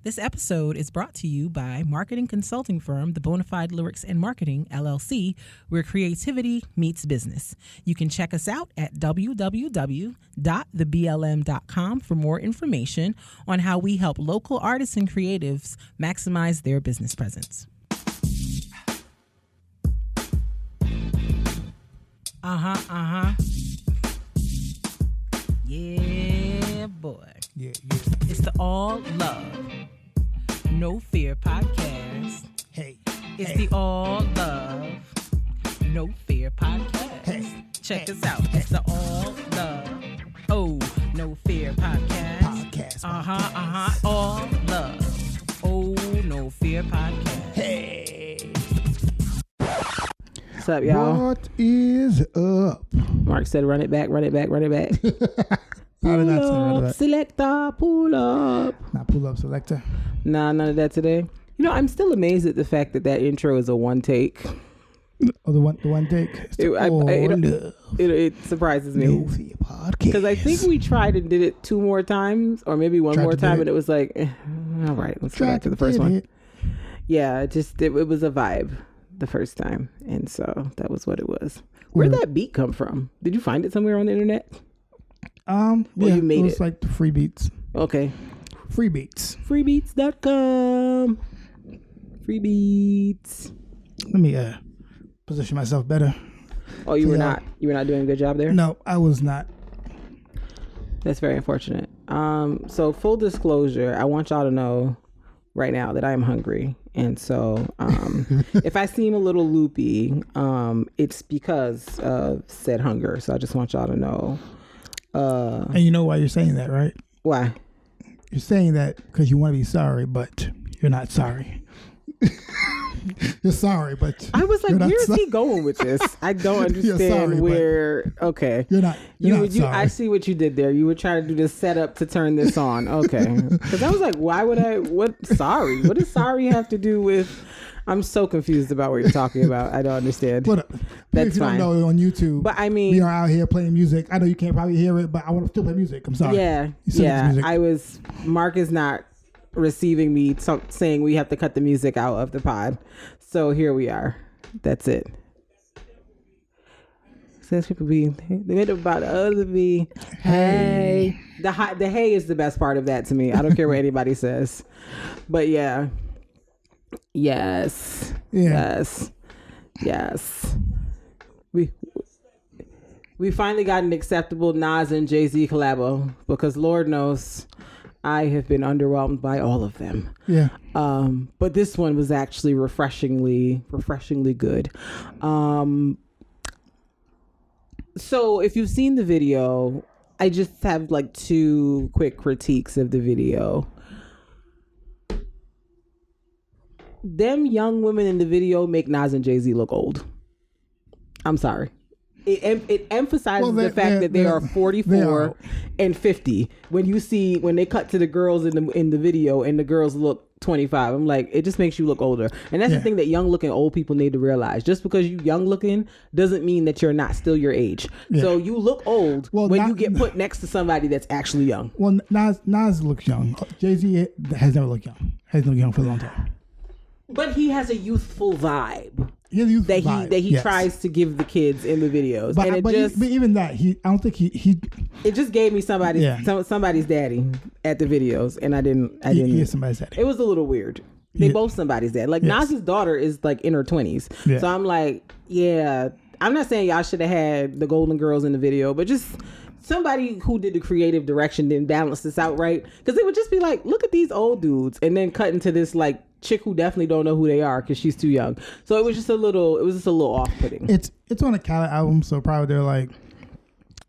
This episode is brought to you by marketing consulting firm The Bonafide Lyrics and Marketing, LLC, where creativity meets business. You can check us out at www.theblm.com for more information on how we help local artists and creatives maximize their business presence. Yeah, boy. Yeah. It's the All Love, No Fear podcast. Hey. It's the All Love, No Fear podcast. Hey. Check us out. It's the All Love, Oh, No Fear podcast. All Love, Oh, No Fear podcast. Hey. What's up, y'all? What is up? Mark said, run it back. I did not say Pull run it up, back. selector, pull up. Not pull up selector. Nah, none of that today. You know, I'm still amazed at the fact that intro is a one take. Oh, the one take. It surprises me. No Fear podcast. Because I think we tried and did it 2 more times, or maybe one more time, and it was like, all right, let's go back to the first one. Yeah, it was a vibe the first time, and so that was what it was. Where'd that beat come from? Did you find it somewhere on the internet? Yeah, you made it was like the free beats. Okay. Free beats. Freebeats.com. Free beats. Let me position myself better. Oh, you were not doing a good job there? No, I was not. That's very unfortunate. So full disclosure, I want y'all to know right now that I am hungry. And so if I seem a little loopy, it's because of said hunger. So I just want y'all to know. And you know why you're saying that, right? Why? You're saying that because you want to be sorry, but you're not sorry. You're sorry, but I was like, where is he going with this? I don't understand where. Okay, you're not sorry. I see what you did there. You were trying to do this setup to turn this on. Okay, because I was like, why would I? What sorry? What does sorry have to do with? I'm so confused about what you're talking about. I don't understand. But that's if you fine. don't know on YouTube, but I mean, we are out here playing music. I know you can't probably hear it, but I want to still play music. I'm sorry. Yeah. Mark is not receiving me saying we have to cut the music out of the pod. So here we are. That's it. Says people be they made about the other be hey. The hey is the best part of that to me. I don't care what anybody says. But yeah. Yes. We finally got an acceptable Nas and Jay-Z collabo because Lord knows I have been underwhelmed by all of them. Yeah. But this one was actually refreshingly good. So if you've seen the video, I just have like 2 quick critiques of the video. Them young women in the video make Nas and Jay-Z look old. I'm sorry. It emphasizes the fact that they are 44 and 50. When they cut to the girls in the video and the girls look 25, I'm like, it just makes you look older. And that's the thing that young looking old people need to realize. Just because you young looking doesn't mean that you're not still your age. Yeah. So you look old when you get put next to somebody that's actually young. Well, Nas looks young. Jay-Z has never looked young. Has looked young for a long time. But he has a youthful vibe. That he tries to give the kids in the videos. But even that, I don't think he. It just gave me somebody's daddy at the videos, and I didn't. He is somebody's daddy. It was a little weird. They both somebody's dad. Like Nas's daughter is like in her 20s. Yeah. So I'm like, yeah. I'm not saying y'all should have had the Golden Girls in the video, but just somebody who did the creative direction didn't balance this out right. Because it would just be like, look at these old dudes, and then cut into this like chick who definitely don't know who they are because she's too young. So it was just a little off-putting. It's on a Khaled album, so probably they're like,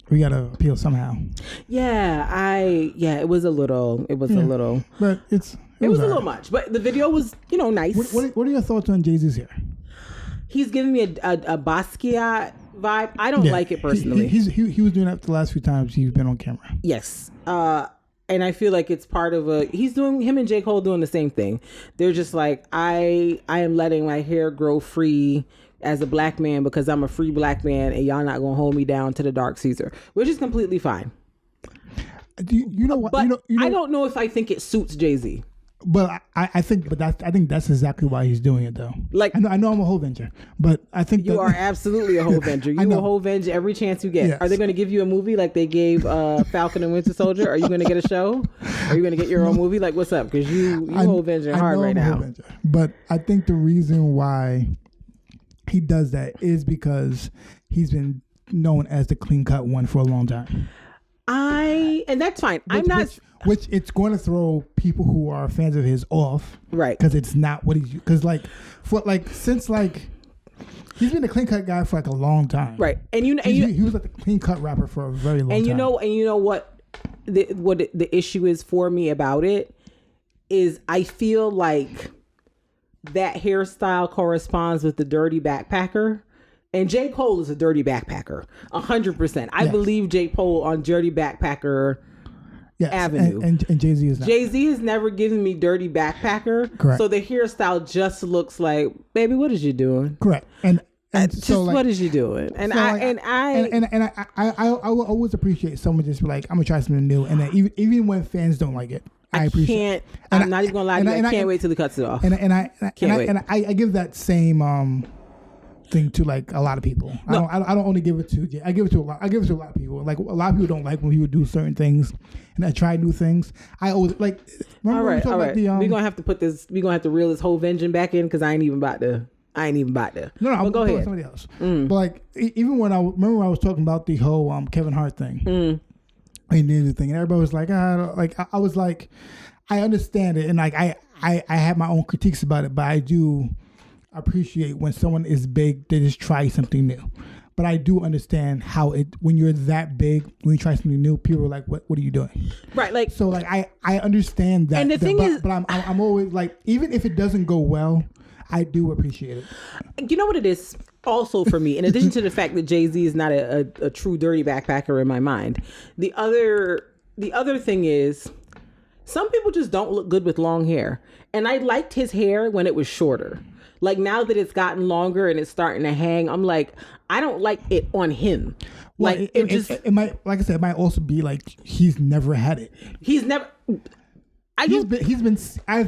we gotta appeal somehow. It was a little. But it was a little much. But the video was, nice. What are your thoughts on Jay-Z's hair? He's giving me a Basquiat vibe. I don't like it personally. He was doing that the last few times he's been on camera. Yes. And I feel like it's part of him and J. Cole doing the same thing. They're just like, I am letting my hair grow free as a black man because I'm a free black man and y'all not gonna hold me down to the dark Caesar, which is completely fine. You know what? But I don't know if I think it suits Jay-Z. But I think that's exactly why he's doing it though. Like I know I'm a Hovenger, but I think you are absolutely a Hovenger. You will Hovenge every chance you get. Yes. Are they going to give you a movie like they gave Falcon and Winter Soldier? Are you going to get a show? Are you going to get your own movie? Like what's up? Because you Hovenging hard right now. But I think the reason why he does that is because he's been known as the clean cut one for a long time. And that's fine. Which it's going to throw people who are fans of his off, right? Because it's not what he's since he's been a clean cut guy for like a long time, right? And he was like the clean cut rapper for a very long time. And you know what the issue is for me about it is I feel like that hairstyle corresponds with the dirty backpacker. And J. Cole is a dirty backpacker, 100%. I believe J. Cole on dirty backpacker avenue. And Jay-Z is not. Jay-Z has never given me dirty backpacker. Correct. So the hairstyle just looks like, baby, what is you doing? Correct. And so what is you doing? And so I will always appreciate someone just be like, I'm gonna try something new. And then even when fans don't like it, I appreciate it. I'm not even gonna lie to you. I can't wait till he cuts it off. And I give that same thing to like a lot of people. No. I don't only give it to Jay. I give it to a lot of people. Like a lot of people don't like when people do certain things and I try new things. I always like. All right. We're gonna have to reel this whole engine back in because I ain't even about to. No, I'm go ahead. Somebody else. But like even when I was talking about the whole Kevin Hart thing, and the thing, and everybody was like, I was like, I understand it, and like I have my own critiques about it, but I do appreciate when someone is big, they just try something new. But I do understand how when you're that big, when you try something new, people are like, "What are you doing?" Right, like so, like I understand that. And the thing is, but I'm always like, even if it doesn't go well, I do appreciate it. You know what it is also for me, in addition to the fact that Jay-Z is not a true dirty backpacker in my mind. The other thing is, some people just don't look good with long hair, and I liked his hair when it was shorter. Like now that it's gotten longer and it's starting to hang, I'm like, I don't like it on him. Well, like it might, like I said, it might also be like he's never had it. I've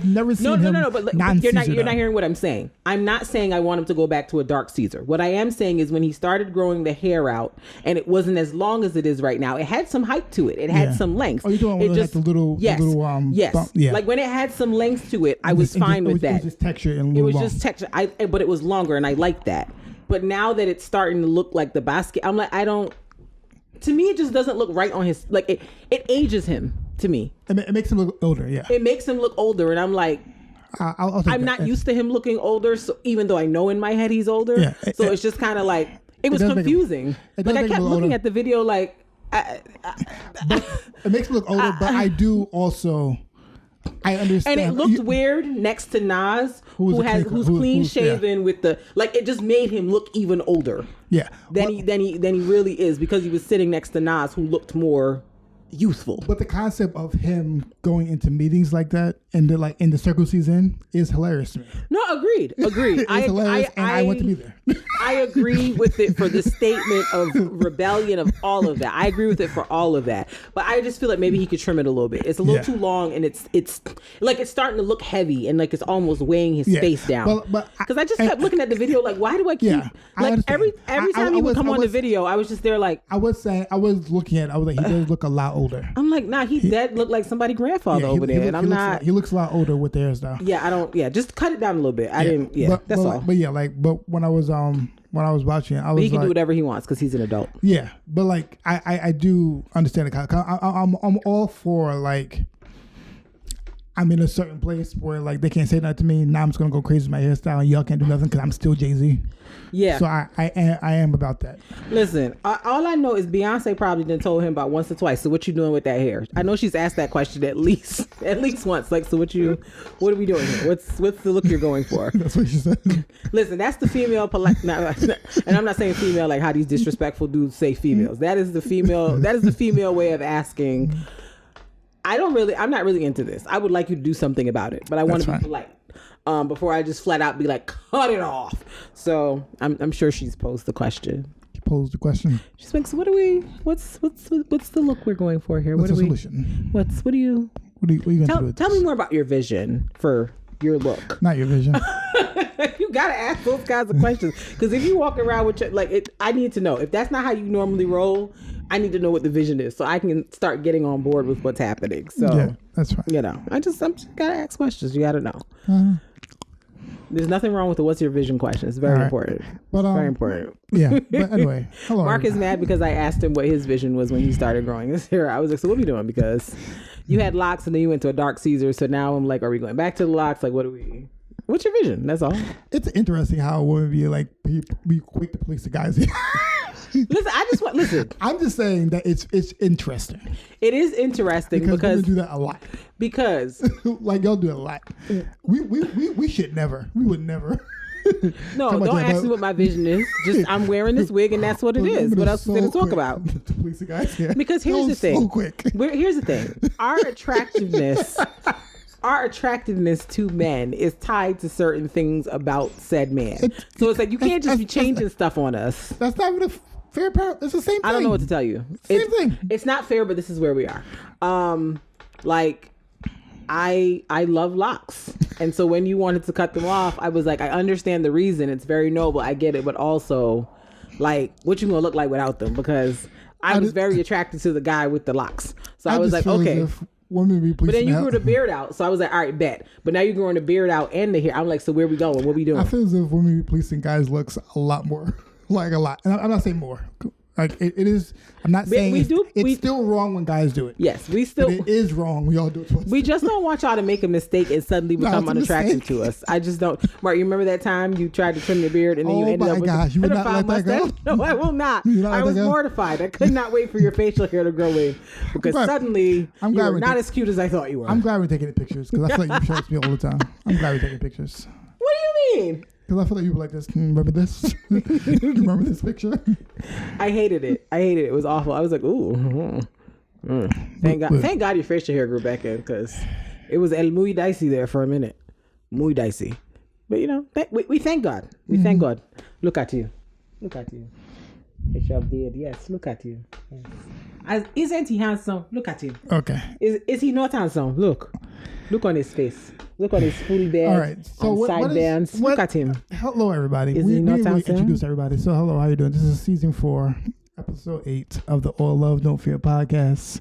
never seen him. No. But you're not hearing what I'm saying. I'm not saying I want him to go back to a dark Caesar. What I am saying is when he started growing the hair out, and it wasn't as long as it is right now. It had some height to it. It had some length. Oh, you're doing it just the little yes. Bump? Yeah. Like when it had some length to it, I was fine with that. It was just texture and it was just texture. But it was longer, and I liked that. But now that it's starting to look like the basket, I'm like, I don't. To me, it just doesn't look right on his. Like it ages him. To me, it makes him look older. Yeah, it makes him look older, and I'm like, I'm not used to him looking older. So even though I know in my head he's older, it's just kind of like it was confusing. Like I kept looking at the video, like, but it makes him look older. But I do also. I understand. And it looked weird next to Nas, who's clean shaven with the like. It just made him look even older. Yeah. Than he really is because he was sitting next to Nas, who looked more youthful. But the concept of him going into meetings like that and in the circles he's in is hilarious to me. No, agreed. It's hilarious, and I want to be there. I agree with it for the statement of rebellion of all of that. I agree with it for all of that. But I just feel like maybe he could trim it a little bit. It's a little too long, and it's like it's starting to look heavy and like it's almost weighing his face down. Because I just kept looking at the video like, why do I keep every time he would come on the video, I was just there like I was looking at it, I was like, he does look a lot older. I'm like, nah, he looked like somebody grandfather over there, and I'm not. He looks a lot older with the hairstyle. Yeah, I don't. Yeah, just cut it down a little bit. I didn't. Yeah, that's all. But when I was watching, I was. But he can do whatever he wants because he's an adult. Yeah, but like I do understand it. I'm all for like. I'm in a certain place where like they can't say that to me. Now I'm just gonna go crazy with my hairstyle, and y'all can't do nothing because I'm still Jay-Z. Yeah. So I am about that. Listen, all I know is Beyonce probably done told him about once or twice. So what you doing with that hair? I know she's asked that question at least once. Like, so what are we doing here? What's the look you're going for? That's what she said. Listen, that's the female polite. And I'm not saying female like how these disrespectful dudes say females. That is the female way of asking. I'm not really into this. I would like you to do something about it, but I want to be polite. Before I just flat out be like, cut it off. So I'm sure she's posed the question. She posed the question. She's like, so what's the look we're going for here? What's the solution? What do you What are you going to do? Tell me more about your vision for your look. Not your vision. You gotta ask those kinds of questions because if you walk around with I need to know if that's not how you normally roll. I need to know what the vision is so I can start getting on board with what's happening. So yeah, that's right. You know, I'm just gotta ask questions. You gotta know. There's nothing wrong with the what's your vision question. It's very important. But, very important. Yeah. But anyway, hello. Mark is mad because I asked him what his vision was when he started growing his hair. I was like, so what are we doing? Because you had locks and then you went to a dark Caesar. So now I'm like, are we going back to the locks? Like, what's your vision? That's all. It's interesting how a woman be quick to police the guys. Listen. I'm just saying that it's interesting. It is interesting because we do that a lot. Because like y'all do it a lot. We should never. We would never. No, don't ask me what my vision is. Just I'm wearing this wig and that's what it is. What else is there to talk about? Police the guys here. Because here's the thing. So quick. Here's the thing. Our attractiveness to men is tied to certain things about said man. So it's like you can't just be changing stuff on us. That's not even a fair part. It's the same thing. I don't know what to tell you. Same thing. It's not fair, but this is where we are. Like I love locks. And so when you wanted to cut them off, I was like, I understand the reason. It's very noble. I get it. But also, like, what you gonna look like without them? Because I was very attracted to the guy with the locks. So I was like, okay. But then you grew the beard out. So I was like, all right, bet. But now you're growing the beard out and the hair. I'm like, so where we going? What we doing? I feel as if women be policing guys' looks a lot more. Like a lot. And I'm not saying more. Like it is. I'm not saying it's still wrong when guys do it. Yes, we still. But it is wrong. We all do it. We just don't want y'all to make a mistake and suddenly become unattractive to us. I just don't. Mark, you remember that time you tried to trim your beard and then you ended up with you would not let that go? No, I will not. I was mortified. I could not wait for your facial hair to grow in because suddenly you were not as cute as I thought you were. I'm glad we're taking pictures because I feel like you show it to me all the time. I'm glad we're taking pictures. What do you mean? Because I feel like you were like this. Remember this? Remember this picture? I hated it. It was awful. I was like, ooh. Thank God your facial hair grew back in because it was muy dicey there for a minute. Muy dicey. But you know, we thank God. We thank God. Look at you. Look at you. It's your beard. Yes, look at you. Yes. Isn't he handsome? Look at him. Okay. Is he not handsome? Look on his face. Look on his full beard. All right. So look at him. Hello, everybody. We need to introduce everybody. So, hello, how you doing? This is season 4, episode 8 of the All Love, Don't Fear podcast.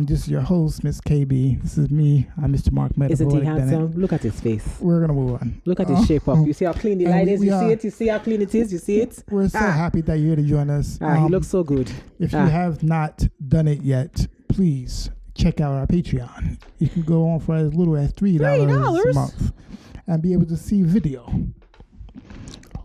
This is your host, Miss KB. This is me. I'm Mr. Mark Metapoetic. Isn't he handsome? Bennett. Look at his face. We're gonna move on. Look at his shape up. You see how clean the light is? You see it? You see how clean it is? You see it? We're so happy that you're here to join us. He looks so good. If you have not done it yet, please check out our Patreon. You can go on for as little as $3 a month and be able to see video.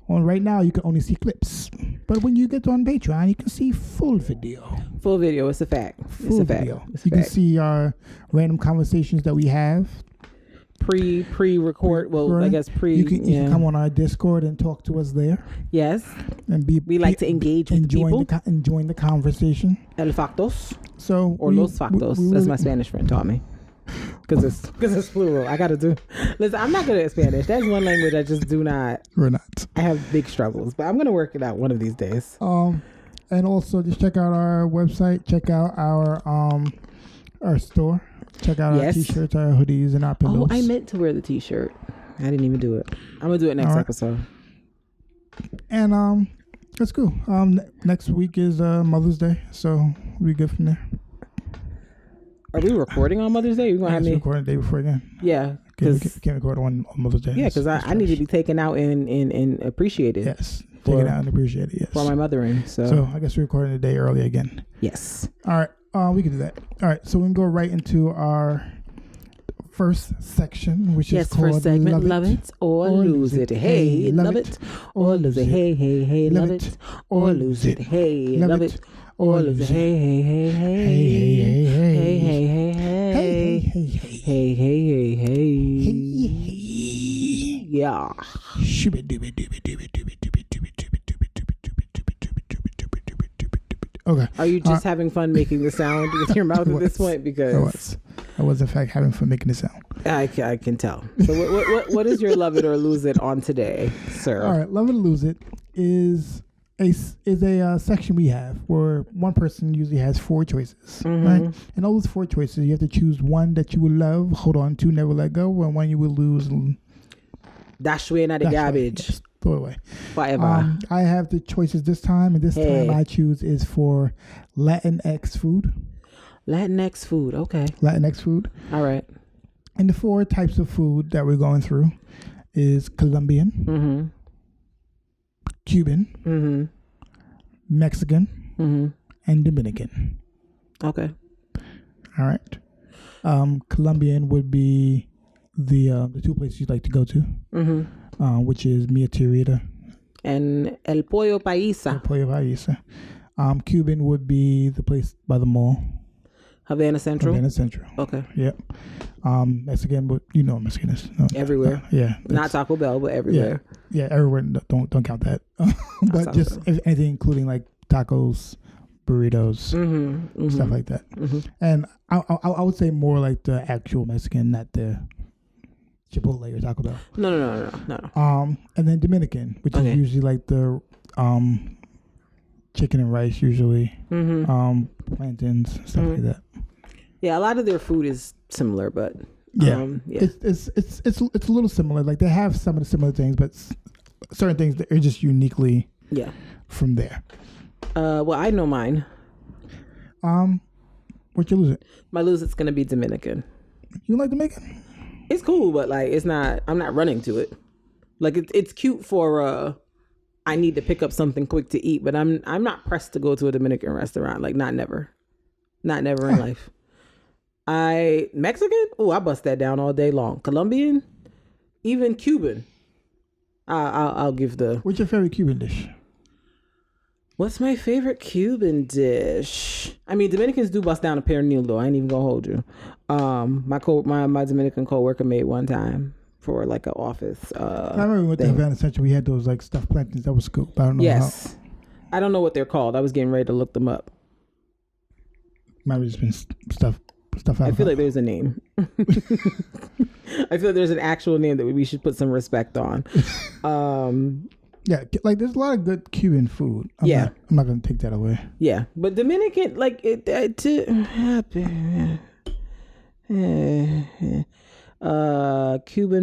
Well, right now you can only see clips, but when you get on Patreon, you can see full video. Full video, it's a fact. Full video. You can see our random conversations that we have. Pre-record. Well, right. I guess You can come on our Discord and talk to us there. Yes. And we like to engage with people. Enjoying the conversation. El factos. Los factos. That's my Spanish friend taught me. Because it's plural. I got to do. Listen, I'm not good at Spanish. That's one language I just do not. We're not. I have big struggles, but I'm going to work it out one of these days. And also just check out our website. Check out our store. Check out our t-shirts, our hoodies, and our pillows. Oh, I meant to wear the t-shirt. I didn't even do it. I'm going to do it next episode. And that's cool. Next week is Mother's Day, so we'll be good from there. Are we recording on Mother's Day? You're going to have me recording the day before again. Yeah. Can't record on Mother's Day. Yeah, because I need to be taken out and appreciated. Yes. Taken out and appreciated, yes. For my mothering. So I guess we're recording the day early again. Yes. All right. We can do that. All right. So we can go right into our first section, which is called first segment, Love It or Lose It. Hey, love it or lose it. Hey, hey, hey, love it or lose it. Hey, love it or lose it. Hey, hey, hey, hey. Hey, hey, hey, hey. Hey, hey, hey, hey, hey, hey. Yeah. Okay. Are you just having fun making the sound with your mouth at this point? Because I was in fact having fun making the sound. I can tell. So what is your Love It or Lose It on today, sir? All right, Love It or Lose It is is a section we have where one person usually has 4 choices, right? And all those 4 choices, you have to choose one that you will love, hold on to, never let go, and one you will lose. Dash away in the garbage. Yes, throw it away. Forever. I have the choices this time, and this time I choose is for Latinx food. Latinx food, okay. Latinx food. All right. And the 4 types of food that we're going through is Colombian, Cuban, Mexican, and Dominican. Okay. All right. Colombian would be the 2 places you'd like to go to, which is Mia Tierrita and El Pollo Paisa. Cuban would be the place by the mall. Havana Central. Okay. Yep. Mexican, but you know what Mexican is. No, everywhere. Yeah. Not Taco Bell, but everywhere. Yeah, everywhere. Don't count that. But just anything including like tacos, burritos, stuff like that. And I would say more like the actual Mexican, not the Chipotle or Taco Bell. No. And then Dominican, which is usually like the chicken and rice, usually plantains, stuff like that. Yeah, a lot of their food is similar, but it's a little similar. Like they have some of the similar things, but certain things that are just uniquely from there. Well, I know mine. What'd you lose it? My lose it's gonna be Dominican. You like Dominican? It's cool, but like it's not. I'm not running to it. Like it's cute for I need to pick up something quick to eat, but I'm not pressed to go to a Dominican restaurant. Like not never in life. Mexican? Oh, I bust that down all day long. Colombian, even Cuban. I'll give the. What's your favorite Cuban dish? What's my favorite Cuban dish? I mean, Dominicans do bust down a pernil though. I ain't even gonna hold you. My Dominican coworker made one time for like an office. I remember we went to Havana Central. We had those like stuffed plantains. That was cool. I don't know. Yes, I don't know what they're called. I was getting ready to look them up. Might have just been stuff. I feel like there's a name. I feel like there's an actual name that we should put some respect on. Yeah, like there's a lot of good Cuban food. I'm not gonna take that away. Yeah, but Dominican, like Cuban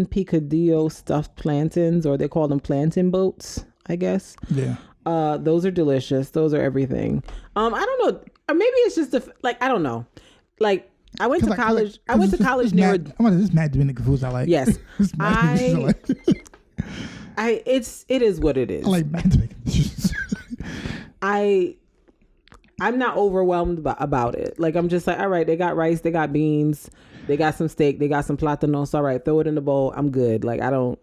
picadillo stuffed plantains, or they call them plantain boats, I guess. Yeah. Those are delicious. Those are everything. I don't know. Or maybe it's just I don't know. Like I went to college. I went to college near. This mad Dominican foods I like. Yes, it is what it is. I like mad Dominican dishes. I'm not overwhelmed about it. Like I'm just like, all right, they got rice, they got beans, they got some steak, they got some platanos. All right, throw it in the bowl. I'm good. Like I don't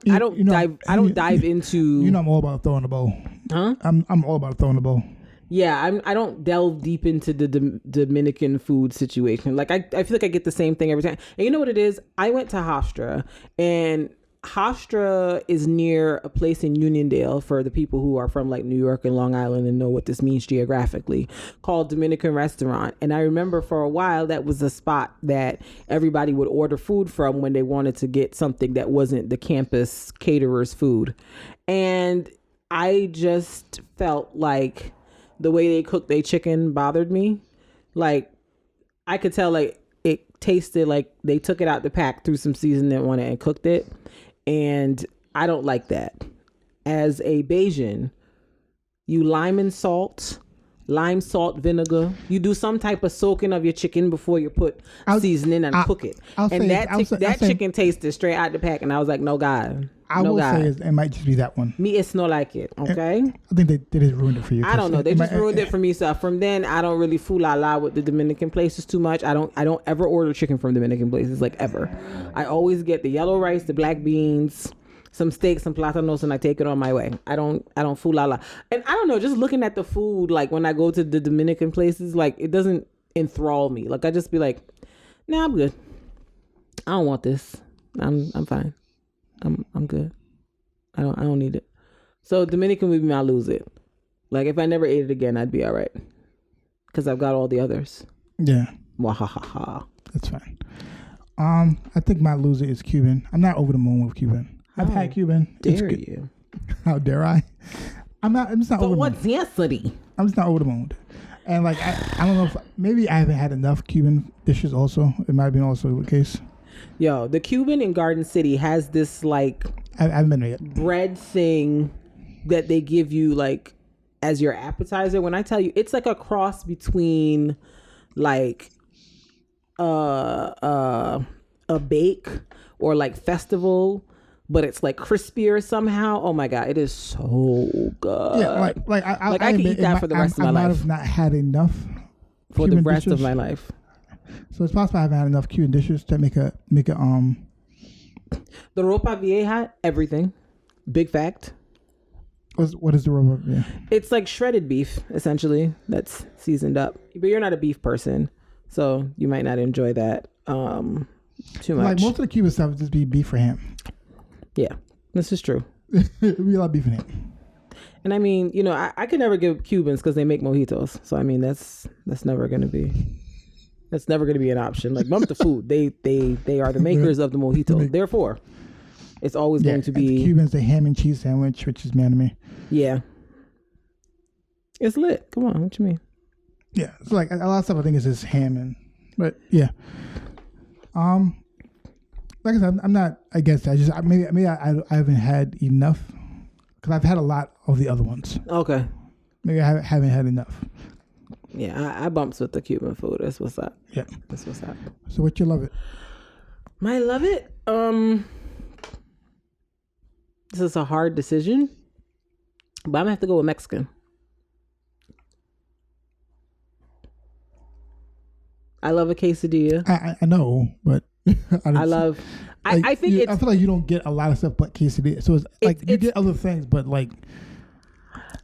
dive into. You know, I'm all about throwing the bowl. Huh? I'm all about throwing the bowl. Yeah, I don't delve deep into the Dominican food situation. Like I feel like I get the same thing every time. And you know what it is? I went to Hofstra, and Hofstra is near a place in Uniondale, for the people who are from like New York and Long Island and know what this means geographically, called Dominican Restaurant. And I remember for a while that was a spot that everybody would order food from when they wanted to get something that wasn't the campus caterer's food. And I just felt like the way they cooked their chicken bothered me. Like I could tell like it tasted like they took it out the pack, threw some seasoning on it and cooked it. And I don't like that. As a Bayesian, you lime, salt, vinegar. You do some type of soaking of your chicken before you put seasoning and cook it. That chicken tasted straight out the pack, and I was like, no God. I will say it might just be that one. Me, it's not like it. Okay. I think they just ruined it for you. I don't know. They just ruined it for me. So from then, I don't really fool la la with the Dominican places too much. I don't ever order chicken from Dominican places, like ever. I always get the yellow rice, the black beans, some steak, some platanos, and I take it on my way. I don't fool la la. And I don't know, just looking at the food, like when I go to the Dominican places, like it doesn't enthrall me. Like I just be like, nah, I'm good. I don't want this. I'm fine. I'm good. I don't need it. So Dominican would be my lose it. Like if I never ate it again, I'd be all right. Because I've got all the others. Yeah. Wahahaha. That's fine. I think my loser is Cuban. I'm not over the moon with Cuban. I've had Cuban. Dare you? How dare I? I'm just not for over the moon. audacity. I'm just not over the moon. And like I don't know if maybe I haven't had enough Cuban dishes. Also, it might have been also the case. Yo, the Cuban in Garden City has this like I haven't been there yet. Bread thing that they give you like as your appetizer. When I tell you, it's like a cross between like a bake or like festival, but it's like crispier somehow. Oh my god, it is so good. Yeah, I can eat that for the rest of my life. I might have not had enough for Cuban the rest dishes. of my life. So it's possible I haven't had enough Cuban dishes to make a The ropa vieja, everything. Big fact. What is the ropa vieja? It's like shredded beef, essentially, that's seasoned up. But you're not a beef person, so you might not enjoy that too much. Like most of the Cuban stuff would just be beef or ham. Yeah, this is true. We love beef and ham. And I mean, you know, I could never give Cubans because they make mojitos. So I mean, that's never gonna be an option. Like bump the food. They are the makers of the mojito. Therefore, it's always going to be the Cubans, the ham and cheese sandwich, which is man to me. Yeah, it's lit. Come on, what you mean? Yeah, it's like a lot of stuff. I think is just ham but yeah. Like I said, I'm not against that. Maybe I haven't had enough because I've had a lot of the other ones. Okay. Maybe I haven't had enough. Yeah, I bumps with the Cuban food. That's what's up. Yeah, that's what's up. So what you love it? My love it. This is a hard decision, but I'm gonna have to go with Mexican. I love a quesadilla. I know, but I think I feel like you don't get a lot of stuff but quesadilla. So it's like you get other things, but like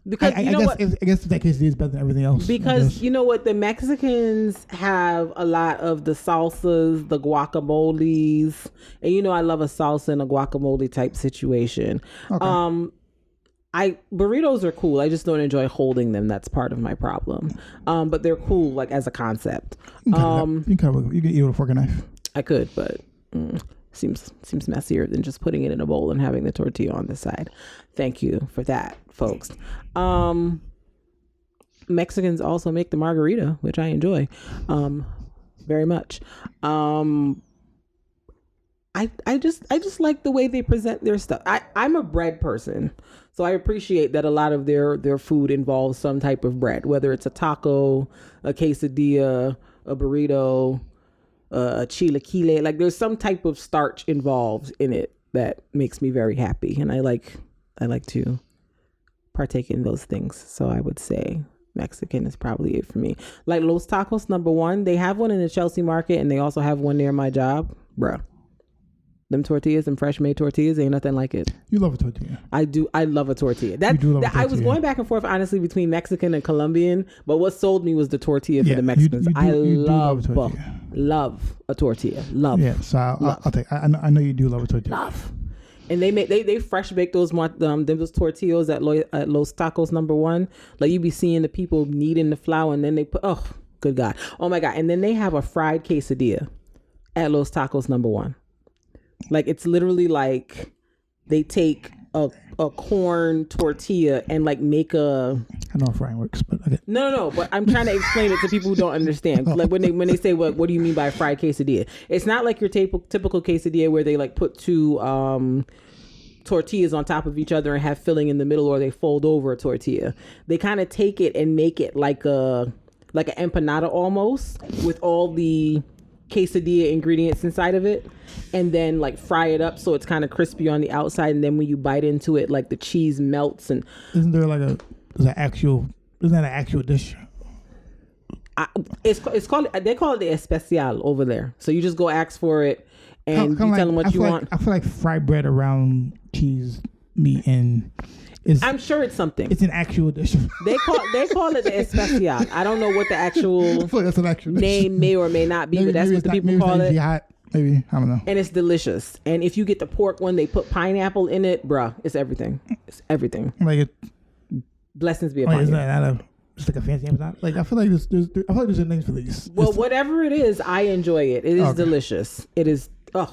because I guess that quesadilla is better than everything else. Because you know what, the Mexicans have a lot of the salsas, the guacamoles, and you know I love a salsa and a guacamole type situation. Okay. Burritos are cool. I just don't enjoy holding them. That's part of my problem. But they're cool, like as a concept. You can eat with a fork and knife. I could, but seems messier than just putting it in a bowl and having the tortilla on the side. Thank you for that, folks. Mexicans also make the margarita, which I enjoy very much. I just like the way they present their stuff. I'm a bread person, so I appreciate that a lot of their food involves some type of bread, whether it's a taco, a quesadilla, a burrito, a chilaquile. Like there's some type of starch involved in it that makes me very happy, and I like to partake in those things. So I would say Mexican is probably it for me. Like Los Tacos #1, they have one in the Chelsea Market, and they also have one near my job, bruh. Them tortillas and fresh made tortillas ain't nothing like it. You love a tortilla. I do. I love a tortilla. You do love a tortilla. I was going back and forth honestly between Mexican and Colombian, but what sold me was the tortilla for the Mexicans. I love a tortilla. Love. Yeah, so I'll take. I know you do love a tortilla. Love. And they fresh bake those tortillas at Los Tacos #1. Like you be seeing the people kneading the flour, and then they put good God, oh my God, and then they have a fried quesadilla at Los Tacos #1. Like it's literally like they take a corn tortilla and like make a. I know how frying works, but okay. No. But I'm trying to explain it to people who don't understand. Like when they say what do you mean by fried quesadilla? It's not like your typical quesadilla where they like put two tortillas on top of each other and have filling in the middle, or they fold over a tortilla. They kind of take it and make it like an empanada almost, with all the quesadilla ingredients inside of it, and then like fry it up so it's kind of crispy on the outside, and then when you bite into it, like the cheese melts. And isn't there like isn't that an actual dish? It's called, they call it the especial over there. So you just go ask for it and you tell them what you want. I feel like fried bread around cheese, meat, and I'm sure it's something. It's an actual dish. They call it the especial. I don't know what the actual that's an actual name may or may not be, but that's what the people call it. Maybe, I don't know. And it's delicious. And if you get the pork one, they put pineapple in it, bruh. It's everything. It's everything. Like blessings be upon you. Is that just like a fancy empanada? Like I feel like there's a name for these. Well, whatever it is, I enjoy it. It is delicious. It is.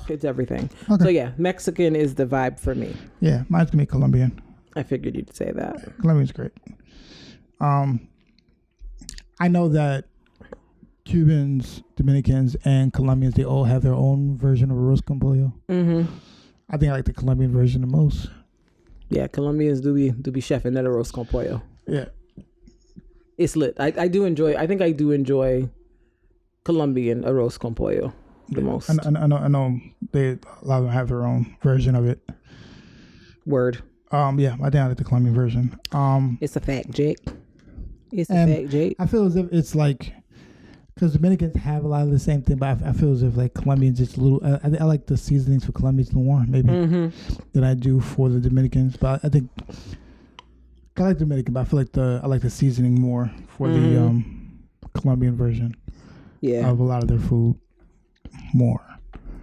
It's everything. Okay. So yeah, Mexican is the vibe for me. Yeah, mine's gonna be Colombian. I figured you'd say that. Colombian's great. I know that Cubans, Dominicans, and Colombians, they all have their own version of arroz con pollo. Mm-hmm. I think I like the Colombian version the most. Yeah, Colombians do be chefing that arroz con pollo. Yeah. It's lit. I think I do enjoy Colombian arroz con pollo the most. I know a lot of them have their own version of it. Word. Yeah, I think I like the Colombian version. It's a fact, Jake. It's a fact, Jake. I feel as if it's like, because Dominicans have a lot of the same thing, but I feel as if like Colombians just a little. I like the seasonings for Colombians more maybe than I do for the Dominicans. But I think I like Dominican, but I feel like I like the seasoning more for the Colombian version. Yeah. Of a lot of their food more.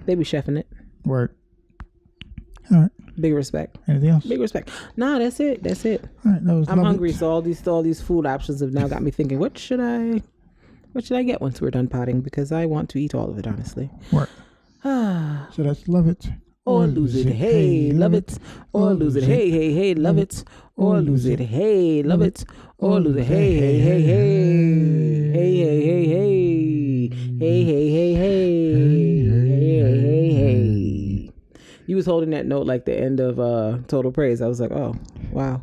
They be chefing it. Word. All right. Big respect. Anything else? Big respect. Nah, that's it. All right, I'm hungry, so all these food options have now got me thinking, what should I get once we're done potting? Because I want to eat all of it, honestly. Work. So that's love it. Or lose it, hey, love it. Or lose it, hey, love it. Or lose it, hey, love it. Or lose it, hey, hey, hey, hey. Hey, hey, hey, hey. Hey, hey, hey, hey. Hey, hey, hey. You was holding that note like the end of Total Praise. I was like, oh, wow.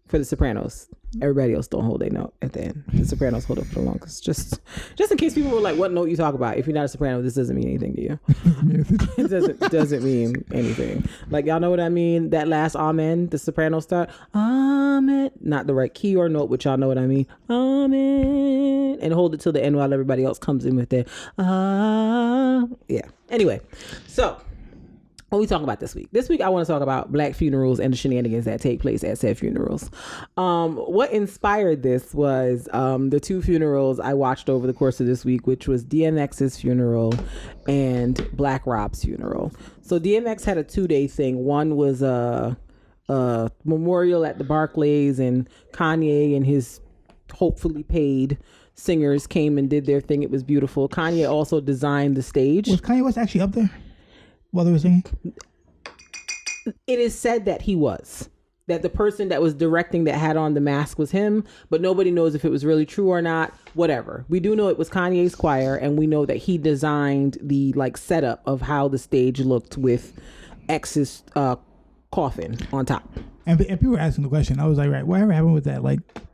For The Sopranos. Everybody else don't hold their note at the end. The Sopranos hold up for the longest. Just in case people were like, what note you talk about? If you're not a Soprano, this doesn't mean anything to you. It doesn't mean anything. Like, y'all know what I mean? That last amen, the Sopranos start. Amen. Not the right key or note, but y'all know what I mean. Amen. And hold it till the end while everybody else comes in with their yeah. Anyway, so what are we talking about this week? This week, I want to talk about Black funerals and the shenanigans that take place at said funerals. What inspired this was the two funerals I watched over the course of this week, which was DMX's funeral and Black Rob's funeral. So DMX had a 2-day thing. One was a memorial at the Barclays, and Kanye and his hopefully paid singers came and did their thing. It was beautiful. Kanye also designed the stage. Was Kanye West actually up there while they were singing? It is said that he was. That the person that was directing that had on the mask was him, but nobody knows if it was really true or not. Whatever. We do know it was Kanye's choir, and we know that he designed the setup of how the stage looked with X's coffin on top. And people were asking the question. I was like, right, whatever happened with that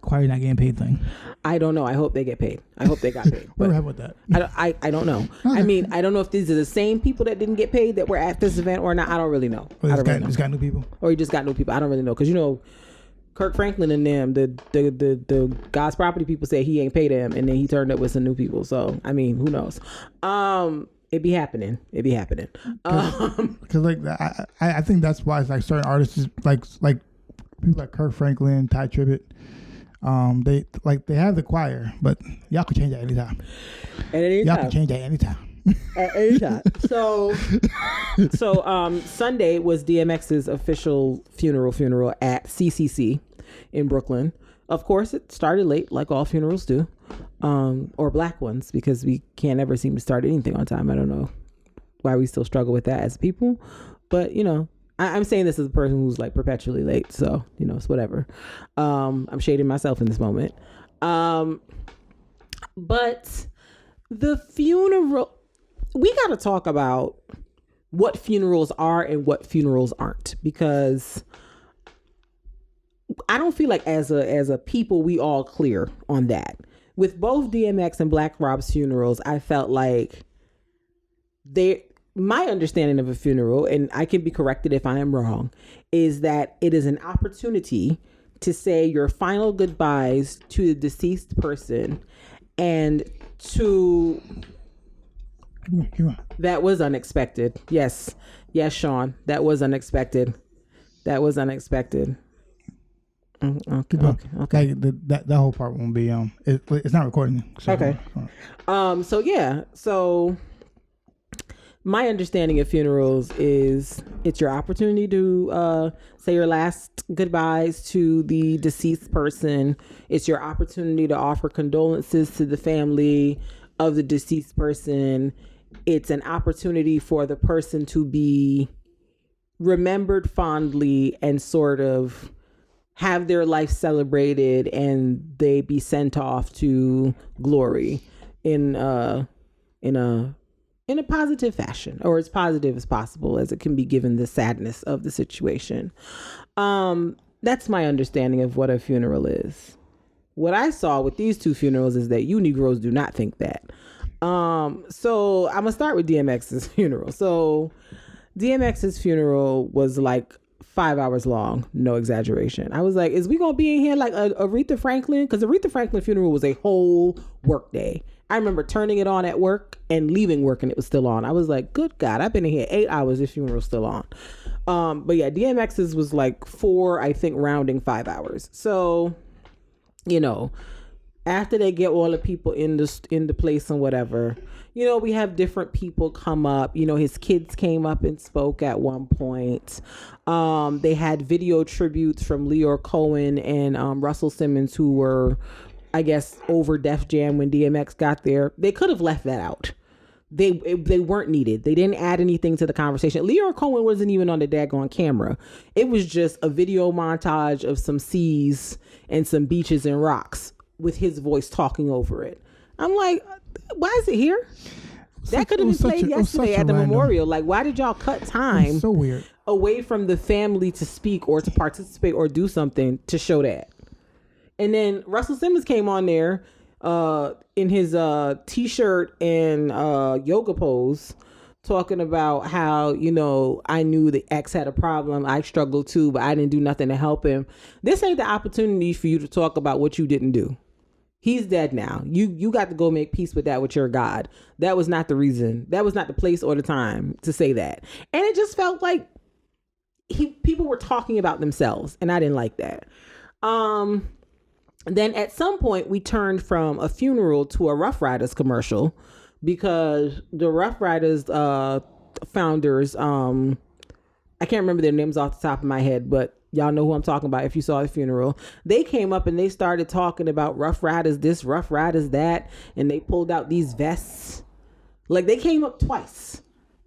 choir not getting paid thing? I don't know. I hope they get paid. I hope they got paid. Whatever happened with that? I don't know. Okay. I mean, I don't know if these are the same people that didn't get paid that were at this event or not. I don't really know. Just got new people? Or he just got new people. I don't really know. Because, Kirk Franklin and them, the God's Property people said he ain't paid them, and then he turned up with some new people. So, I mean, who knows? It be happening. Because I think that's why it's certain artists like people like Kirk Franklin, Ty Tribbett, they have the choir, but y'all can change that anytime. At any time. Y'all can change that anytime. At any time. So Sunday was DMX's official funeral at CCC in Brooklyn. Of course, it started late, like all funerals do. Or black ones, because we can't ever seem to start anything on time. I don't know why we still struggle with that as people, but I'm saying this as a person who's perpetually late, so it's whatever. I'm shading myself in this moment. But the funeral, we got to talk about what funerals are and what funerals aren't, because I don't feel like as a people we all clear on that. With both DMX and Black Rob's funerals, I felt like my understanding of a funeral, and I can be corrected if I am wrong, is that it is an opportunity to say your final goodbyes to the deceased person, and to... Come on. That was unexpected. Yes, Sean, that was unexpected. Okay. That whole part won't be it's not recording. So, okay. So my understanding of funerals is it's your opportunity to say your last goodbyes to the deceased person. It's your opportunity to offer condolences to the family of the deceased person. It's an opportunity for the person to be remembered fondly and sort of have their life celebrated, and they be sent off to glory in a positive fashion, or as positive as possible as it can be given the sadness of the situation. That's my understanding of what a funeral is. What I saw with these two funerals is that you Negroes do not think that. So I'm gonna start with DMX's funeral. So DMX's funeral was like 5 hours long, no exaggeration. I was like, is we gonna be in here like Aretha Franklin? Because Aretha Franklin funeral was a whole work day. I remember turning it on at work and leaving work and it was still on. I was like, good God, I've been in here 8 hours, this funeral's still on. But yeah, DMX's was like 4, I think, rounding 5 hours. So, you know, after they get all the people in the place and whatever, you know, we have different people come up. You know, his kids came up and spoke at one point. They had video tributes from Leor Cohen and Russell Simmons, who were, I guess, over Def Jam when DMX got there. They could have left that out. They weren't needed. They didn't add anything to the conversation. Leor Cohen wasn't even on the daggone camera. It was just a video montage of some seas and some beaches and rocks with his voice talking over it. I'm like, why is it here? That could have been played yesterday at the memorial. Like, why did y'all cut time so weird away from the family to speak or to participate or do something to show that? And then Russell Simmons came on there in his t-shirt and yoga pose, talking about how, you know, I knew the ex had a problem. I struggled too, but I didn't do nothing to help him. This ain't the opportunity for you to talk about what you didn't do. He's dead now. You got to go make peace with that with your God. That was not the reason. That was not the place or the time to say that. And it just felt like people were talking about themselves, and I didn't like that. Then at some point we turned from a funeral to a Rough Riders commercial, because the Rough Riders founders, I can't remember their names off the top of my head, but y'all know who I'm talking about if you saw the funeral. They came up and they started talking about Rough Riders this, Rough Riders that, and they pulled out these vests. Like, they came up twice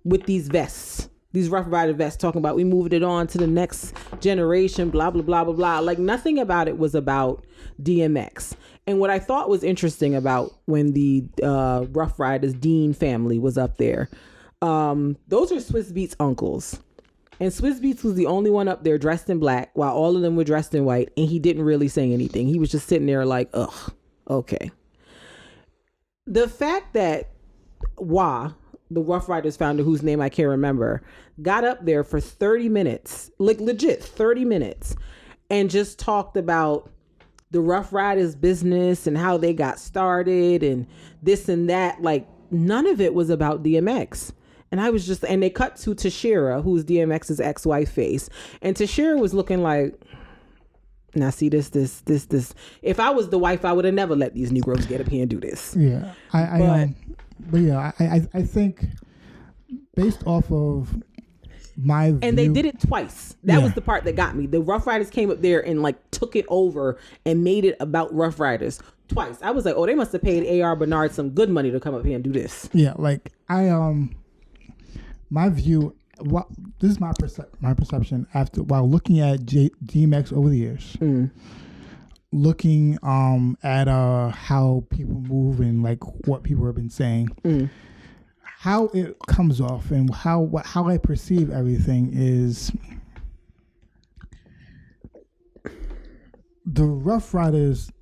with these vests, these Rough Rider vests, talking about we moved it on to the next generation, blah, blah, blah, blah, blah. Like, nothing about it was about DMX. And what I thought was interesting about when the Rough Riders Dean family was up there, those are Swiss Beats uncles. And Swiss Beats was the only one up there dressed in black while all of them were dressed in white, and he didn't really say anything. He was just sitting there like, ugh, okay. The fact that Wah, the Rough Riders founder, whose name I can't remember, got up there for 30 minutes, like legit 30 minutes, and just talked about the Rough Riders business and how they got started and this and that. Like, none of it was about DMX. And I was just, and they cut to Tashira, who's DMX's ex-wife face. And Tashira was looking like, now see this. If I was the wife, I would have never let these Negroes get up here and do this. Yeah. I think based off of my view, and they did it twice. That was the part that got me. The Rough Riders came up there and like took it over and made it about Rough Riders twice. I was like, oh, they must have paid A.R. Bernard some good money to come up here and do this. Yeah. Like my view, this is my perception after while looking at DMX over the years, looking at how people move and like what people have been saying, how it comes off and how I perceive everything is the Rough Riders.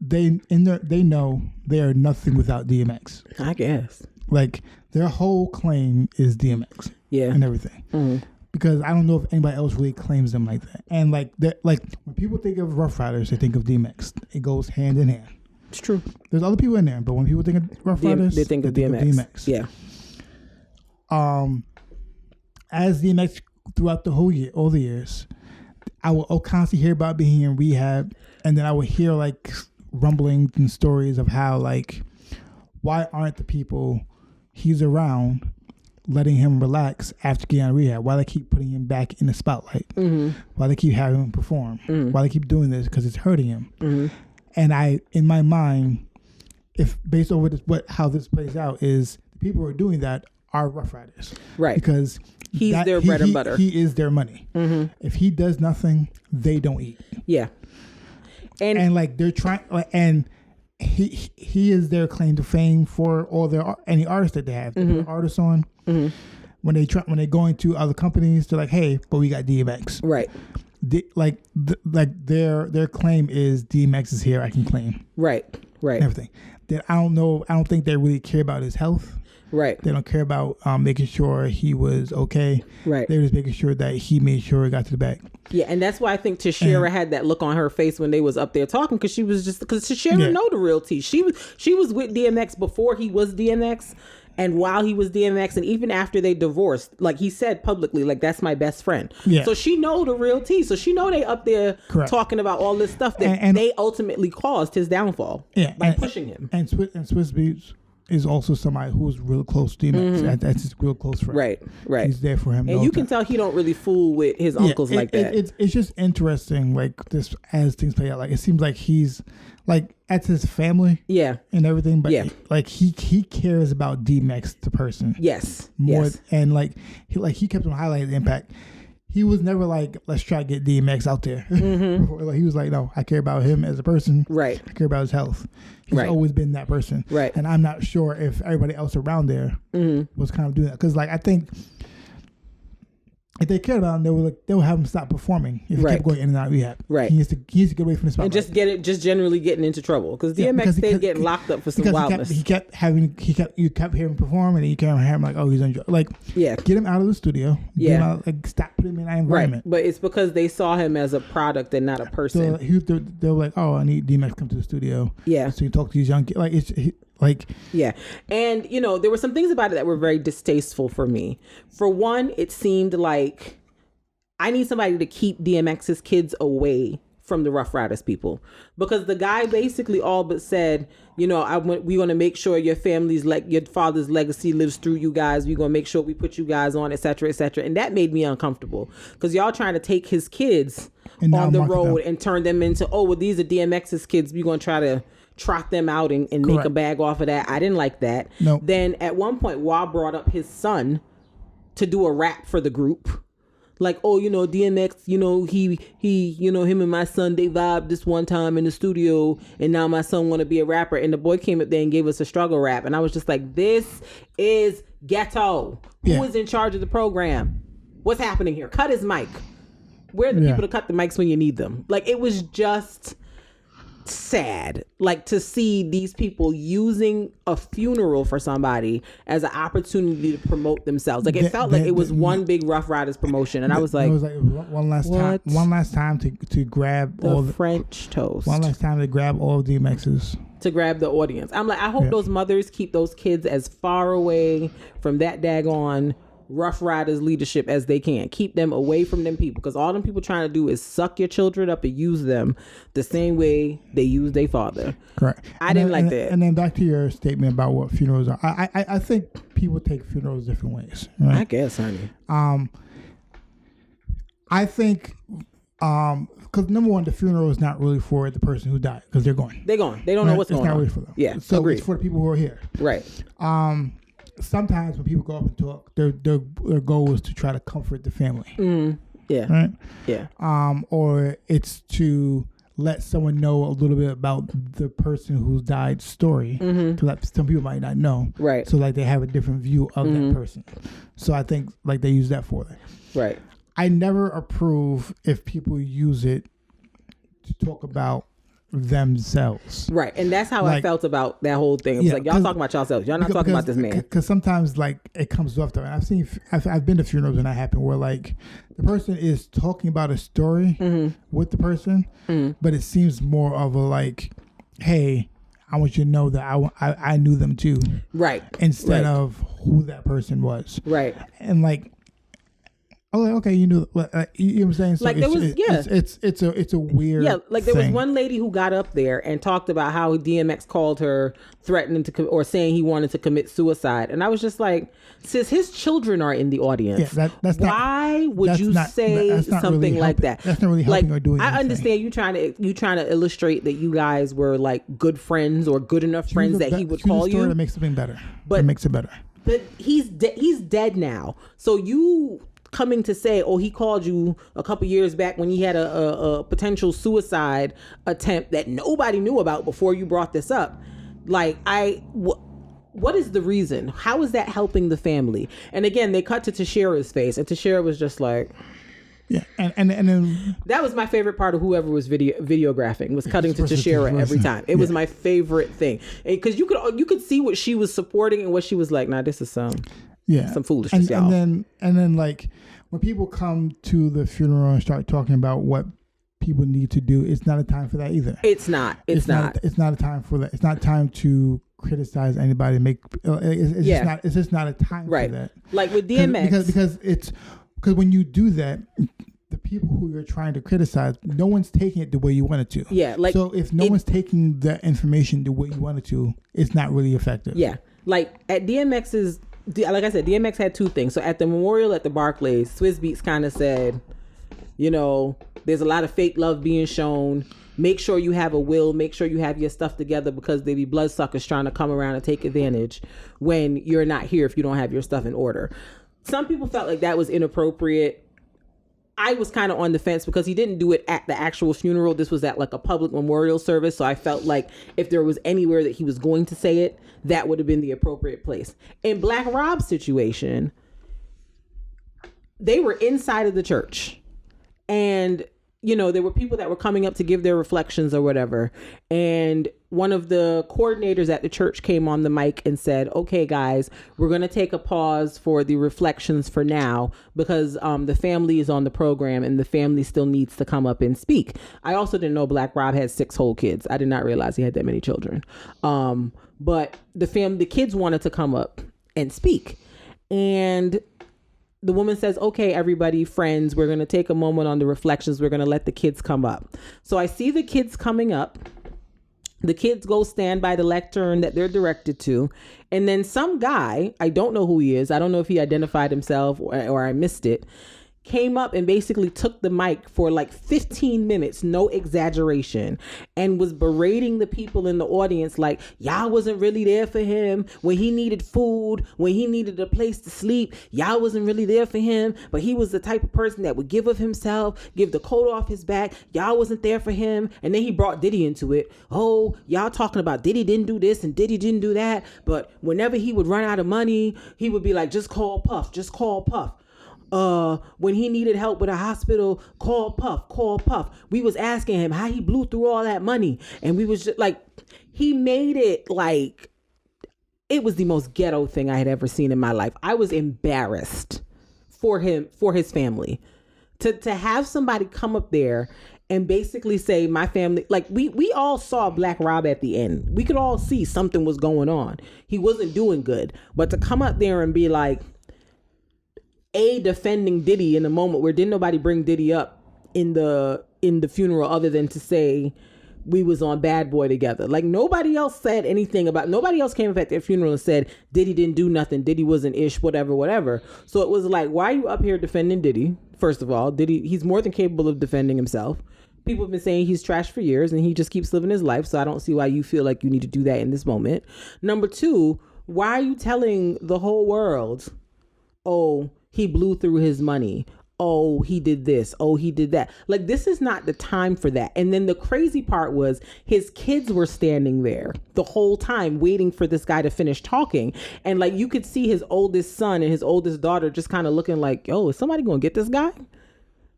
They know they are nothing without DMX. I guess. Like, their whole claim is DMX, and everything. Because I don't know if anybody else really claims them like that. And like when people think of Rough Riders, they think of DMX. It goes hand in hand. It's true. There's other people in there, but when people think of Rough Riders, they think of DMX. Yeah. As DMX throughout all the years, I will constantly hear about being in rehab, and then I would hear like rumblings and stories of how like, why aren't the people he's around letting him relax after getting out of rehab? Why they keep putting him back in the spotlight? Why they keep having him perform? Why they keep doing this? Because it's hurting him. And I, in my mind, if based over how this plays out, is the people who are doing that are Rough Riders, right? Because he's their bread and butter. He is their money. Mm-hmm. If he does nothing, they don't eat. Yeah. And like they're trying, and he is their claim to fame for all their any artists that they have. They put artists on. Mm-hmm. When they go into other companies, they're like, "Hey, but we got DMX." Right. Their claim is DMX is here. I can claim. Right. Everything. That I don't think they really care about his health. Right. They don't care about making sure he was okay. Right. They're just making sure that he made sure he got to the back. Yeah, and that's why I think Tashira had that look on her face when they was up there talking, because Tashira know the real tea. She was with DMX before he was DMX, and while he was DMX, and even after they divorced, like he said publicly, like that's my best friend. Yeah. So she know the real tea. So she know they up there talking about all this stuff that they ultimately caused his downfall by pushing him. And Swiss Beats is also somebody who's real close to DMX. Mm-hmm. That's his real close friend. Right. He's there for him. And you can tell he don't really fool with his uncles like that. It's just interesting, like this as things play out. Like it seems like he's like that's his family. Yeah. And everything, but like he cares about DMX the person. Yes. More and like he kept on highlighting the impact. He was never like, let's try to get DMX out there. Mm-hmm. Like he was like, no, I care about him as a person. Right. I care about his health. He's always been that person. Right. And I'm not sure if everybody else around there was kind of doing that. Because like I think if they cared about him, they would have him stop performing if he kept going in and out of rehab. Right. He needs to get away from the spotlight. And just generally getting into trouble. Because DMX stayed getting locked up for some wildness. You kept hearing him perform, and then you kept hearing him like, oh, he's on drugs. Like, get him out of the studio. Get him out, like, stop putting him in that environment. Right. But it's because they saw him as a product and not a person. So they were like, oh, I need DMX to come to the studio. Yeah. So you talk to these young kids. Yeah. And, there were some things about it that were very distasteful for me. For one, it seemed like I need somebody to keep DMX's kids away from the Rough Riders people, because the guy basically all but said, we're going to make sure your family's, like your father's legacy lives through you guys. We're going to make sure we put you guys on, et cetera, et cetera. And that made me uncomfortable, because y'all trying to take his kids on the road and turn them into, these are DMX's kids. We're going to try to trot them out and make a bag off of that. I didn't like that. Nope. Then at one point, Wah brought up his son to do a rap for the group. Like, DMX, he, him and my son, they vibed this one time in the studio, and now my son want to be a rapper. And the boy came up there and gave us a struggle rap. And I was just like, this is ghetto. Who is in charge of the program? What's happening here? Cut his mic. Where are the people to cut the mics when you need them? Like, it was just sad, like, to see these people using a funeral for somebody as an opportunity to promote themselves. Like, it felt like it was one big Rough Riders promotion, and I was like, it was like one last time to grab all the French toast. One last time to grab all of DMX's. To grab the audience. I'm like, I hope those mothers keep those kids as far away from that daggone Rough Riders leadership as they can. Keep them away from them people, because all them people trying to do is suck your children up and use them the same way they use their father. Correct. I didn't like that. And then back to your statement about what funerals are. I think people take funerals different ways. Right? I guess, honey. I think because number one, the funeral is not really for the person who died, because they're going. They're going. They don't know what's going on. It's not really for them. Yeah. So it's for the people who are here. Right. Sometimes when people go up and talk, their goal is to try to comfort the family. Mm, yeah. Right? Yeah. Or it's to let someone know a little bit about the person who's died story, to let some people might not know. Right. So like they have a different view of that person. So I think like they use that for that. Right. I never approve if people use it to talk about themselves. Right. And that's how I felt about that whole thing. It was like, y'all talking about yourselves. Y'all not talking about this man. Because sometimes like it comes off though. And I've been to funerals when that happened, where like the person is talking about a story with the person, but it seems more of a like, hey, I want you to know that I knew them too. Right. Instead of who that person was. Right. And like, oh, okay, you know what I'm saying? So like there was, it's a weird like there was one lady who got up there and talked about how DMX called her threatening to or saying he wanted to commit suicide, and I was just like, sis, his children are in the audience. Yeah, why would you say something really like that? That's not really helping or doing anything. I understand you trying to illustrate that you guys were like good friends or good enough friends that he would call you. That makes something better. But it makes it better. But he's dead now. So you coming to say, oh, he called you a couple years back when he had a potential suicide attempt that nobody knew about before you brought this up. Like, what is the reason? How is that helping the family? And again, they cut to Tashira's face, and Tashira was just like, yeah, and then that was my favorite part of whoever was videographing, was cutting to Tashira every time. It was my favorite thing, because you could see what she was supporting and what she was like, nah, this is some foolishness, y'all. And then like when people come to the funeral and start talking about what people need to do, it's not a time for that either. It's not a time for that. It's not time to criticize anybody. It's just not a time for that. Like with DMX, because when you do that, the people who you're trying to criticize, no one's taking it the way you want it to. Yeah, like, so if no one's taking the information the way you want it to, it's not really effective. Yeah, like at DMX's. Like I said, DMX had two things. So at the memorial at the Barclays, Swizz Beatz kind of said, you know, there's a lot of fake love being shown. Make sure you have a will. Make sure you have your stuff together, because they be bloodsuckers trying to come around and take advantage when you're not here if you don't have your stuff in order. Some people felt like that was inappropriate. I was kind of on the fence because he didn't do it at the actual funeral. This was at like a public memorial service. So I felt like if there was anywhere that he was going to say it, that would have been the appropriate place. In Black Rob's situation, they were inside of the church, and you know, there were people that were coming up to give their reflections or whatever. And one of the coordinators at the church came on the mic and said, okay, guys, we're going to take a pause for the reflections for now, because the family is on the program and the family still needs to come up and speak. I also didn't know Black Rob had 6 whole kids. I did not realize he had that many children. But the kids wanted to come up and speak. And the woman says, okay, everybody, friends, we're going to take a moment on the reflections. We're going to let the kids come up. So I see the kids coming up. The kids go stand by the lectern that they're directed to. And then some guy, I don't know who he is. I don't know if he identified himself or I missed it, came up and basically took the mic for like 15 minutes, no exaggeration, and was berating the people in the audience like, y'all wasn't really there for him when he needed food, when he needed a place to sleep. Y'all wasn't really there for him, but he was the type of person that would give of himself, give the coat off his back. Y'all wasn't there for him. And then he brought Diddy into it. Oh, y'all talking about Diddy didn't do this and Diddy didn't do that. But whenever he would run out of money, he would be like, just call Puff, just call Puff. When he needed help with a hospital, call Puff. We was asking him how he blew through all that money. And we was just like, he made it like, it was the most ghetto thing I had ever seen in my life. I was embarrassed for him, for his family, to have somebody come up there and basically say, my family, like we all saw Black Rob at the end. We could all see something was going on. He wasn't doing good, but to come up there and be like, defending Diddy in a moment where didn't nobody bring Diddy up in the funeral other than to say we was on Bad Boy together. Like nobody else said anything about, nobody else came up at their funeral and said Diddy didn't do nothing, Diddy wasn't ish, whatever. So it was like, why are you up here defending Diddy? First of all, Diddy, he's more than capable of defending himself. People have been saying he's trash for years and he just keeps living his life. So I don't see why you feel like you need to do that in this moment. Number 2, why are you telling the whole world, oh, he blew through his money. Oh, he did this. Oh, he did that. Like, this is not the time for that. And then the crazy part was his kids were standing there the whole time waiting for this guy to finish talking. And like, you could see his oldest son and his oldest daughter just kind of looking like, yo, is somebody going to get this guy?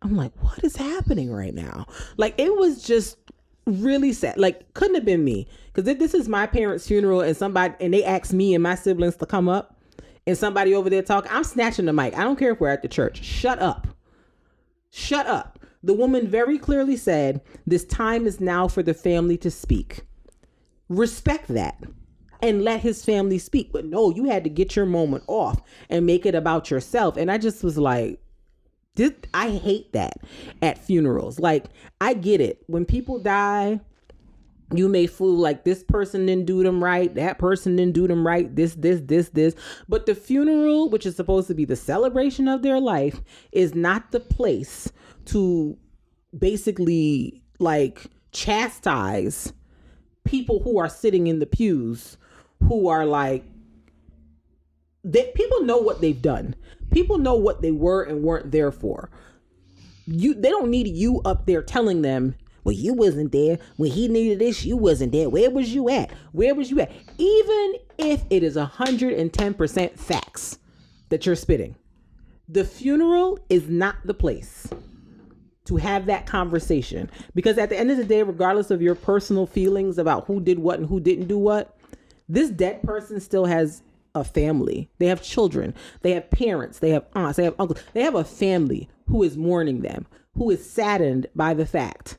I'm like, what is happening right now? Like, it was just really sad. Like, couldn't have been me. Because if this is my parents' funeral and they asked me and my siblings to come up, and somebody over there talking, I'm snatching the mic. I don't care if we're at the church. Shut up. The woman very clearly said, this time is now for the family to speak. Respect that and let his family speak. But no, you had to get your moment off and make it about yourself. And I just was like, I hate that at funerals. Like, I get it. When people die, you may feel like this person didn't do them right, that person didn't do them right, this. But the funeral, which is supposed to be the celebration of their life, is not the place to basically like chastise people who are sitting in the pews, who are like people know what they've done. People know what they were and weren't there for. They don't need you up there telling them, well, you wasn't there. When he needed this, you wasn't there. Where was you at? Where was you at? Even if it is 110% facts that you're spitting, the funeral is not the place to have that conversation. Because at the end of the day, regardless of your personal feelings about who did what and who didn't do what, this dead person still has a family. They have children. They have parents. They have aunts. They have uncles. They have a family who is mourning them, who is saddened by the fact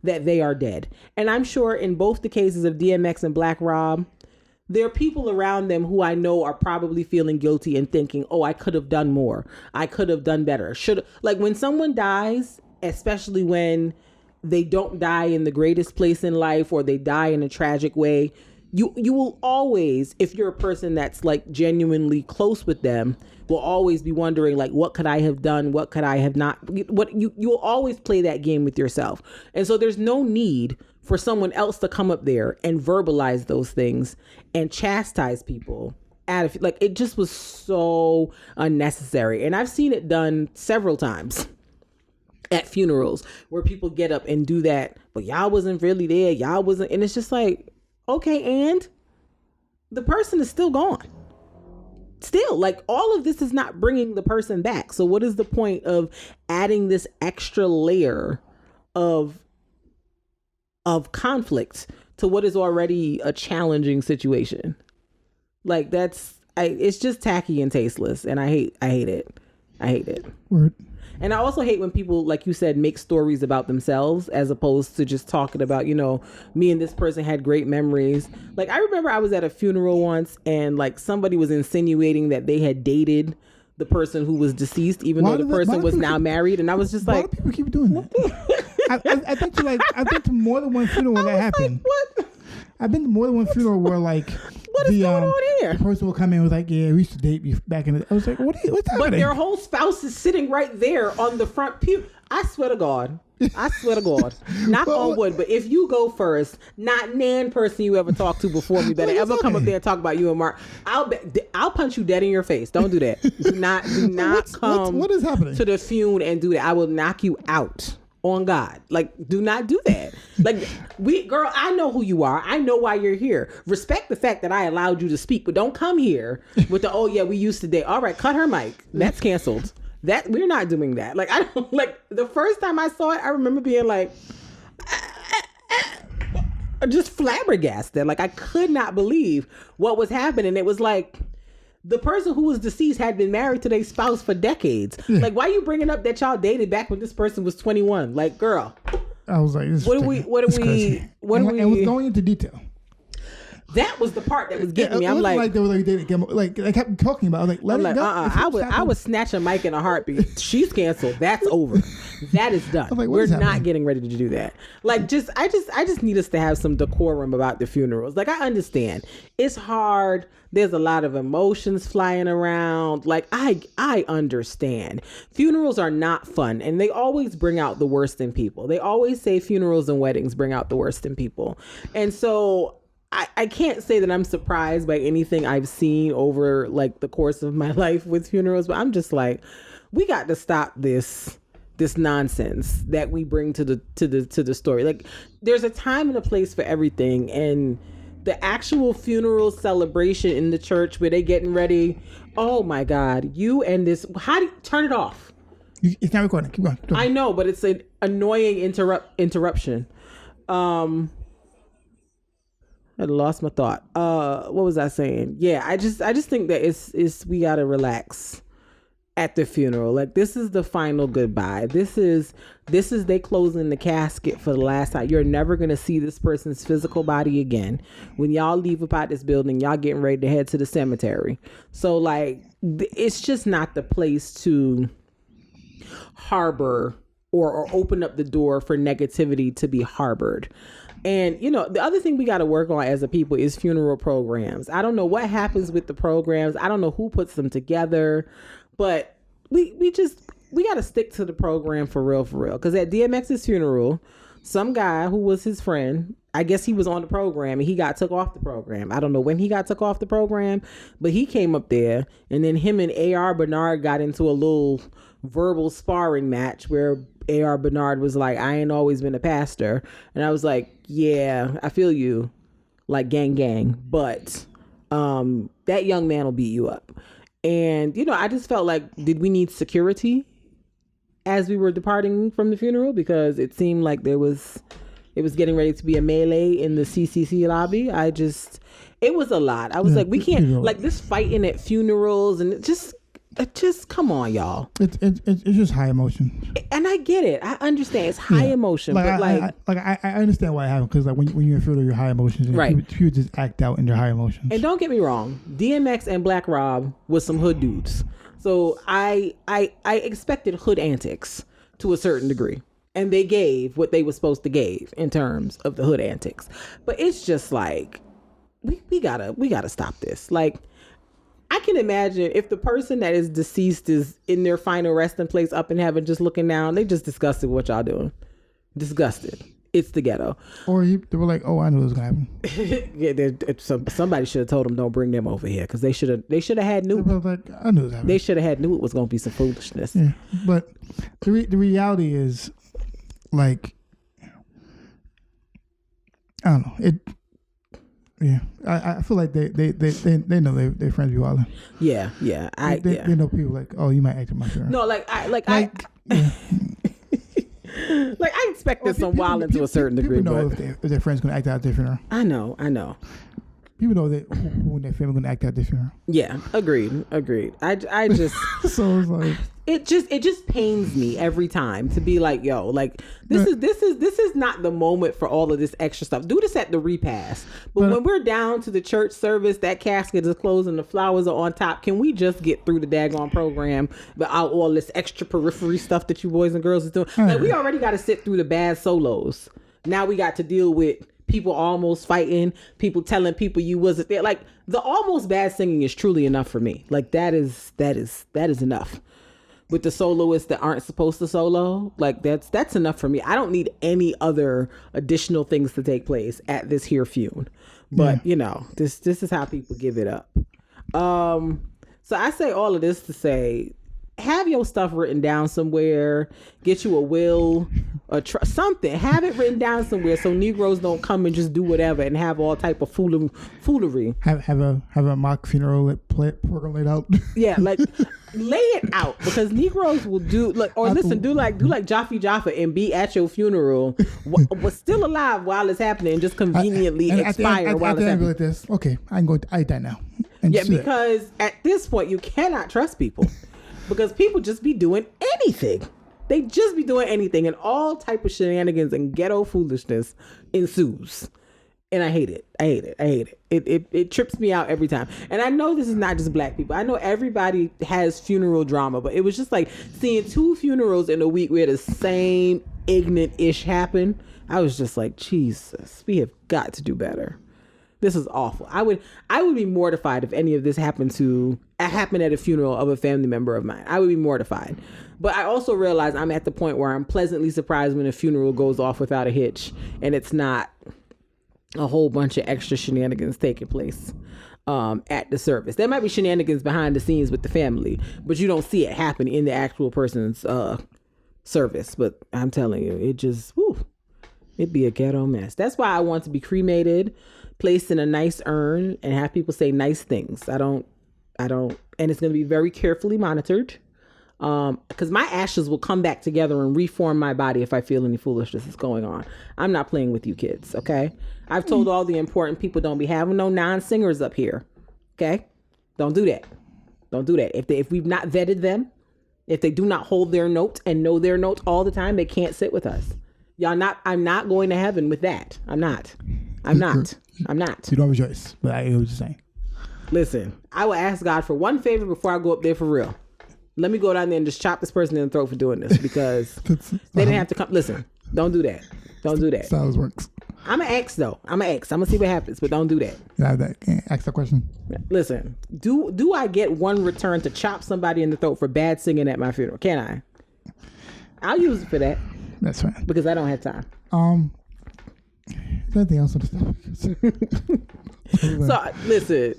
that they are dead. And I'm sure in both the cases of DMX and Black Rob, there are people around them who I know are probably feeling guilty and thinking, oh, I could have done more. I could have done better. Like when someone dies, especially when they don't die in the greatest place in life or they die in a tragic way, you will always, if you're a person that's like genuinely close with them, will always be wondering, like, what could I have done? What could I have not? You'll always play that game with yourself. And so there's no need for someone else to come up there and verbalize those things and chastise people. Like, it just was so unnecessary. And I've seen it done several times at funerals where people get up and do that, but y'all wasn't really there. Y'all wasn't. And it's just like, okay, and the person is still gone. Still, like, all of this is not bringing the person back. So what is the point of adding this extra layer of conflict to what is already a challenging situation? Like, it's just tacky and tasteless, and I hate it. I hate it. Word. And I also hate when people, like you said, make stories about themselves as opposed to just talking about, me and this person had great memories. Like, I remember I was at a funeral once and like somebody was insinuating that they had dated the person who was deceased, even though the person was now married. And I was just like, why do people keep doing that? I've been to more than one funeral where that happened. Like, what? I've been to more than one funeral where like, what is going on here? The person will come in and was like, yeah, we used to date back in the... I was like, what's happening? But their whole spouse is sitting right there on the front pew. I swear to God. Knock on wood. But if you go first, not nan person you ever talked to before me better ever come up there and talk about you and Mark. I'll punch you dead in your face. Don't do that. Do not come what is happening? To the funeral and do that. I will knock you out. On God. Like, do not do that. Like, girl, I know who you are. I know why you're here. Respect the fact that I allowed you to speak, but don't come here with the, oh yeah, we used to date. All right, cut her mic. That's canceled. That we're not doing that. Like, I don't, like, the first time I saw it, I remember being like, just flabbergasted. Like, I could not believe what was happening. It was like, the person who was deceased had been married to their spouse for decades. Like, why are you bringing up that y'all dated back when this person was 21? Like, girl. I was like, what are we? And was going into detail. That was the part that was getting me. I'm like they were like they kept talking about. I was like, let it go. I would snatch a mic in a heartbeat. She's canceled. That's over. That is done. Like, we're not getting ready to do that. Like, I just need us to have some decorum about the funerals. Like, I understand it's hard. There's a lot of emotions flying around. Like, I understand. Funerals are not fun, and they always bring out the worst in people. They always say funerals and weddings bring out the worst in people, and so. I can't say that I'm surprised by anything I've seen over like the course of my life with funerals, but I'm just like, we got to stop this nonsense that we bring to the story. Like, there's a time and a place for everything, and the actual funeral celebration in the church where they getting ready. Oh my God, you and this. How do you turn it off? It's not recording. Keep going. I know, but it's an annoying interruption. I lost my thought. What was I saying? Yeah, I just think that it's we gotta relax at the funeral. Like, this is the final goodbye. This is they closing the casket for the last time. You're never gonna see this person's physical body again. When y'all leave about this building, y'all getting ready to head to the cemetery. So like, it's just not the place to harbor or open up the door for negativity to be harbored. And, the other thing we got to work on as a people is funeral programs. I don't know what happens with the programs. I don't know who puts them together, but we got to stick to the program for real. Because at DMX's funeral, some guy who was his friend, I guess he was on the program and he got took off the program. I don't know when he got took off the program, but he came up there, and then him and A.R. Bernard got into a little verbal sparring match where A.R. Bernard was like, I ain't always been a pastor. And I was like, yeah, I feel you, like gang, but that young man will beat you up. And, you know, I just felt like, did we need security as we were departing from the funeral? Because it seemed like it was getting ready to be a melee in the CCC lobby. It was a lot. I was like, we can't, like, this fighting at funerals, and it just come on, y'all. It's just high emotion. And I get it. I understand it's high emotion, but I understand why it happened, because like when you're in funeral, your high emotions, right? People just act out in their high emotions. And don't get me wrong, DMX and Black Rob was some hood dudes, so I expected hood antics to a certain degree. And they gave what they were supposed to give in terms of the hood antics. But it's just like, we gotta stop this. Like, I can imagine if the person that is deceased is in their final resting place up in heaven, just looking down, they just disgusted with what y'all doing. Disgusted. It's the ghetto. Or they were like, oh, I knew it was gonna happen. Yeah, somebody should have told them, don't bring them over here, because they should have had knew. They were like, I knew it was happening. They should have had knew it was gonna be some foolishness. Yeah, but the reality is, like, I don't know. Yeah, I feel like they know they're friends with all. Yeah. They know people like, oh, you might act at my funeral. No, I expected some wilding to a certain degree. People know if their friends gonna act out at their funeral. I know. People know that when their family gonna act out their funeral. Yeah, agreed. I just so it's like, it just pains me every time to be like, yo, like this is not the moment for all of this extra stuff. Do this at the repast. But when we're down to the church service, that casket is closed and the flowers are on top. Can we just get through the daggone program without all this extra periphery stuff that you boys and girls is doing? Like, we already got to sit through the bad solos. Now we got to deal with people almost fighting, people telling people you wasn't there. Like, the almost bad singing is truly enough for me. Like, that is enough. With the soloists that aren't supposed to solo, like, that's enough for me. I don't need any other additional things to take place at this here funeral. But you know, this is how people give it up. So I say all of this to say, have your stuff written down somewhere. Get you a will, something. Have it written down somewhere so Negroes don't come and just do whatever and have all type of foolery. Have a mock funeral program laid out. Yeah, like lay it out, because Negroes will do like, or listen, do like Jaffa and be at your funeral, was still alive while it's happening, and just conveniently expire while it's happening. Like this. Okay, I die now. Yeah, because at this point you cannot trust people. Because people just be doing anything. They just be doing anything, and all type of shenanigans and ghetto foolishness ensues. And I hate it. It trips me out every time. And I know this is not just black people. I know everybody has funeral drama, but it was just like seeing 2 funerals in a week where the same ignorant-ish happened. I was just like, Jesus, we have got to do better. This is awful. I would be mortified if any of this happened at a funeral of a family member of mine. I would be mortified. But I also realize I'm at the point where I'm pleasantly surprised when a funeral goes off without a hitch and it's not a whole bunch of extra shenanigans taking place at the service. There might be shenanigans behind the scenes with the family, but you don't see it happen in the actual person's service. But I'm telling you, it'd be a ghetto mess. That's why I want to be cremated, placed in a nice urn, and have people say nice things. I don't, and it's going to be very carefully monitored, because my ashes will come back together and reform my body if I feel any foolishness is going on. I'm not playing with you kids, okay? I've told all the important people, don't be having no non-singers up here, okay? Don't do that. If we've not vetted them, if they do not hold their note and know their note all the time, they can't sit with us. I'm not going to heaven with that. I'm not. You don't have a choice, but I hear what you're saying. Listen, I will ask God for one favor before I go up there for real. Let me go down there and just chop this person in the throat for doing this, because they didn't have to come. Listen, don't do that. That's how it works. I'm an ex, though. I'm going to see what happens, but don't do that. Can I ask that question? Listen, do I get one return to chop somebody in the throat for bad singing at my funeral? Can I? I'll use it for that. That's fine. Because I don't have time. Anything else on the topic? So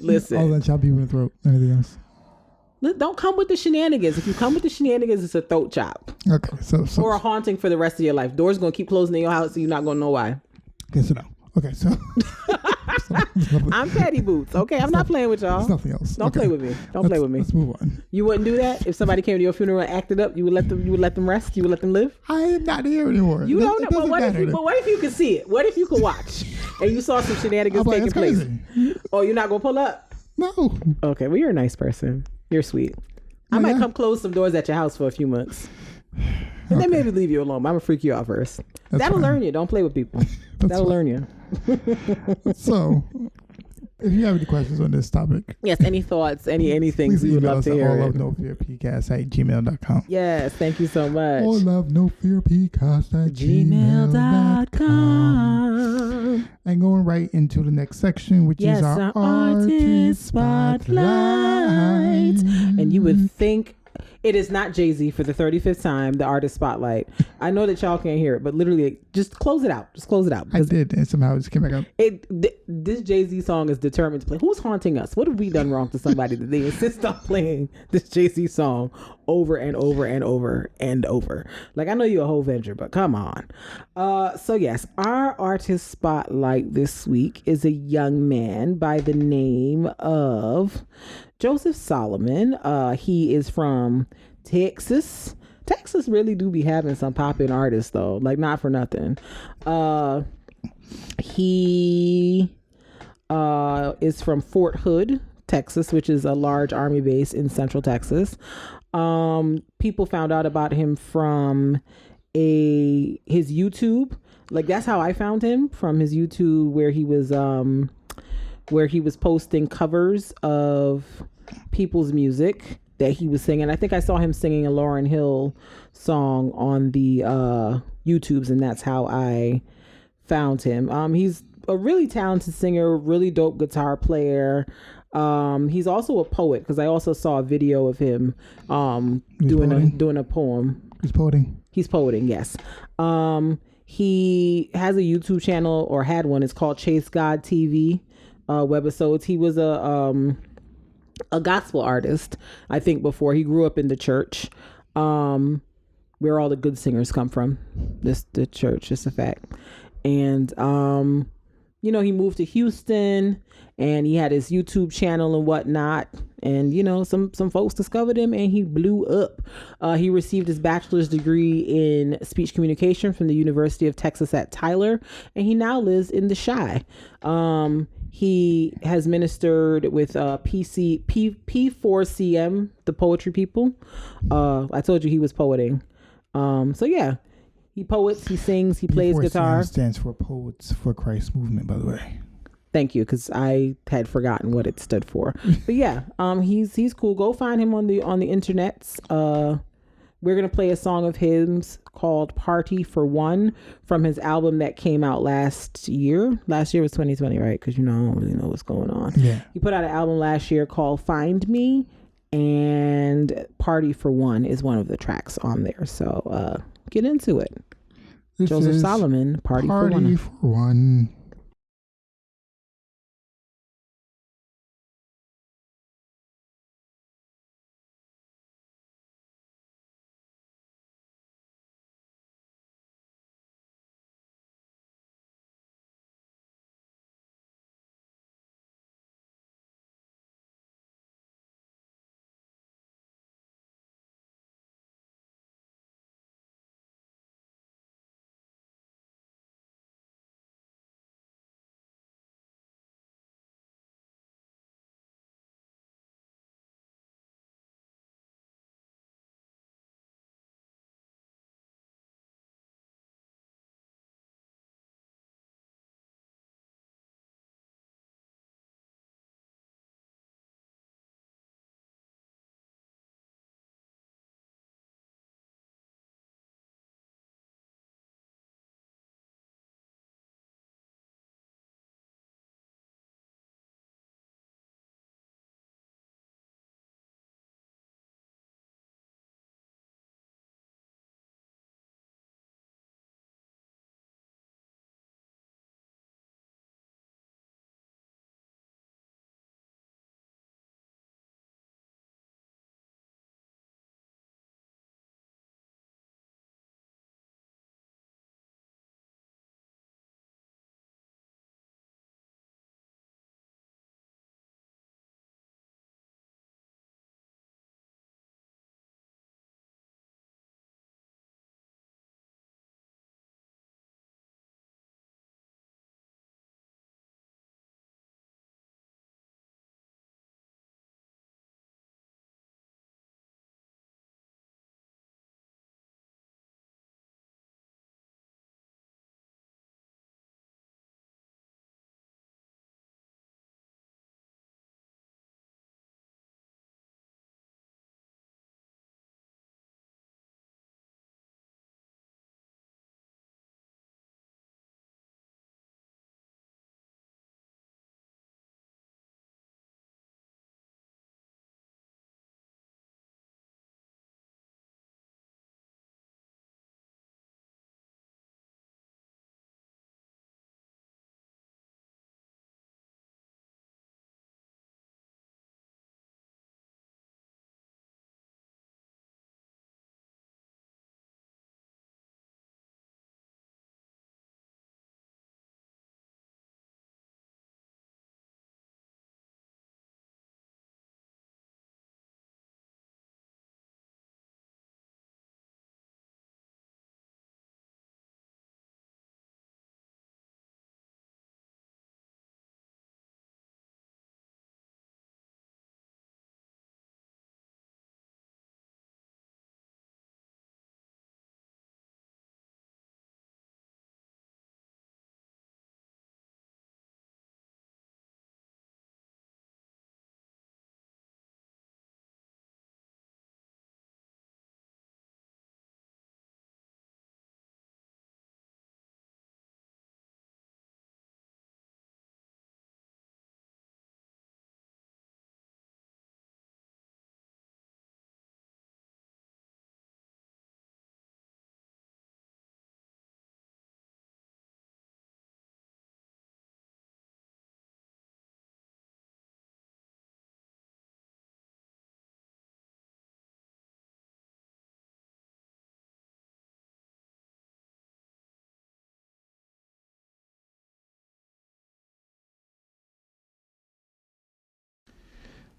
listen. All that chop you in the throat. Anything else? Don't come with the shenanigans. If you come with the shenanigans, it's a throat chop. Okay, so or a haunting for the rest of your life. Doors gonna keep closing in your house, so you're not gonna know why. Okay, so no. Okay, so I'm Patty Boots. Okay, I'm not playing with y'all. There's nothing else. Don't play with me. Play with me. Let's move on. You wouldn't do that if somebody came to your funeral and acted up. You would let them rest. You would let them live. I am not here anymore. You don't know. But what if you could see it? What if you could watch and you saw some shenanigans taking place? Oh, you're not gonna pull up? No. Okay, well, you're a nice person. You're sweet. I might come close some doors at your house for a few months. And then maybe leave you alone. I'm going to freak you out first. That'll learn you. Don't play with people. That'll learn you. So, if you have any questions on this topic. Yes, any thoughts, anything we would love to hear. allovenofearpcast@gmail.com. Yes, thank you so much. allovenofearpcast@gmail.com. And going right into the next section, which is our artist spotlight. And you would think it is not Jay-Z for the 35th time, the artist spotlight. I know that y'all can't hear it, but literally just close it out. I did, and somehow it just came back up. This Jay-Z song is determined to play. Who's haunting us? What have we done wrong to somebody that they insist on playing this Jay-Z song over and over and over and over? Like, I know you're a whole venture, but come on. So yes, our artist spotlight this week is a young man by the name of Joseph Solomon. He is from Texas. Texas really do be having some popping artists though, like not for nothing. He is from Fort Hood, Texas, which is a large army base in Central Texas. People found out about him from his YouTube. Like, that's how I found him, from his YouTube, where he was posting covers of people's music that he was singing. I think I saw him singing a Lauryn Hill song on the YouTubes, and that's how I found him. He's a really talented singer, really dope guitar player. He's also a poet, because I also saw a video of him doing a poem. He's poeting. He's poeting, yes. He has a YouTube channel, or had one. It's called Chase God TV webisodes. He was a gospel artist, I think, before. He grew up in the church, where all the good singers come from. The church, it's a fact. And he moved to Houston, and he had his YouTube channel and whatnot. And, some folks discovered him, and he blew up. He received his bachelor's degree in speech communication from the University of Texas at Tyler, and he now lives in the Chi. He has ministered with P4CM, the poetry people. I told you he was poeting. So yeah, he poets, he sings, he plays guitar. Stands for Poets for Christ Movement, by the way. Thank you, because I had forgotten what it stood for. But yeah, he's cool. Go find him on the internets. We're gonna play a song of his called "Party for One" from his album that came out last year. Last year was 2020, right? Because I don't really know what's going on. Yeah. He put out an album last year called "Find Me," and "Party for One" is one of the tracks on there. So get into it. Joseph Solomon, "Party for One."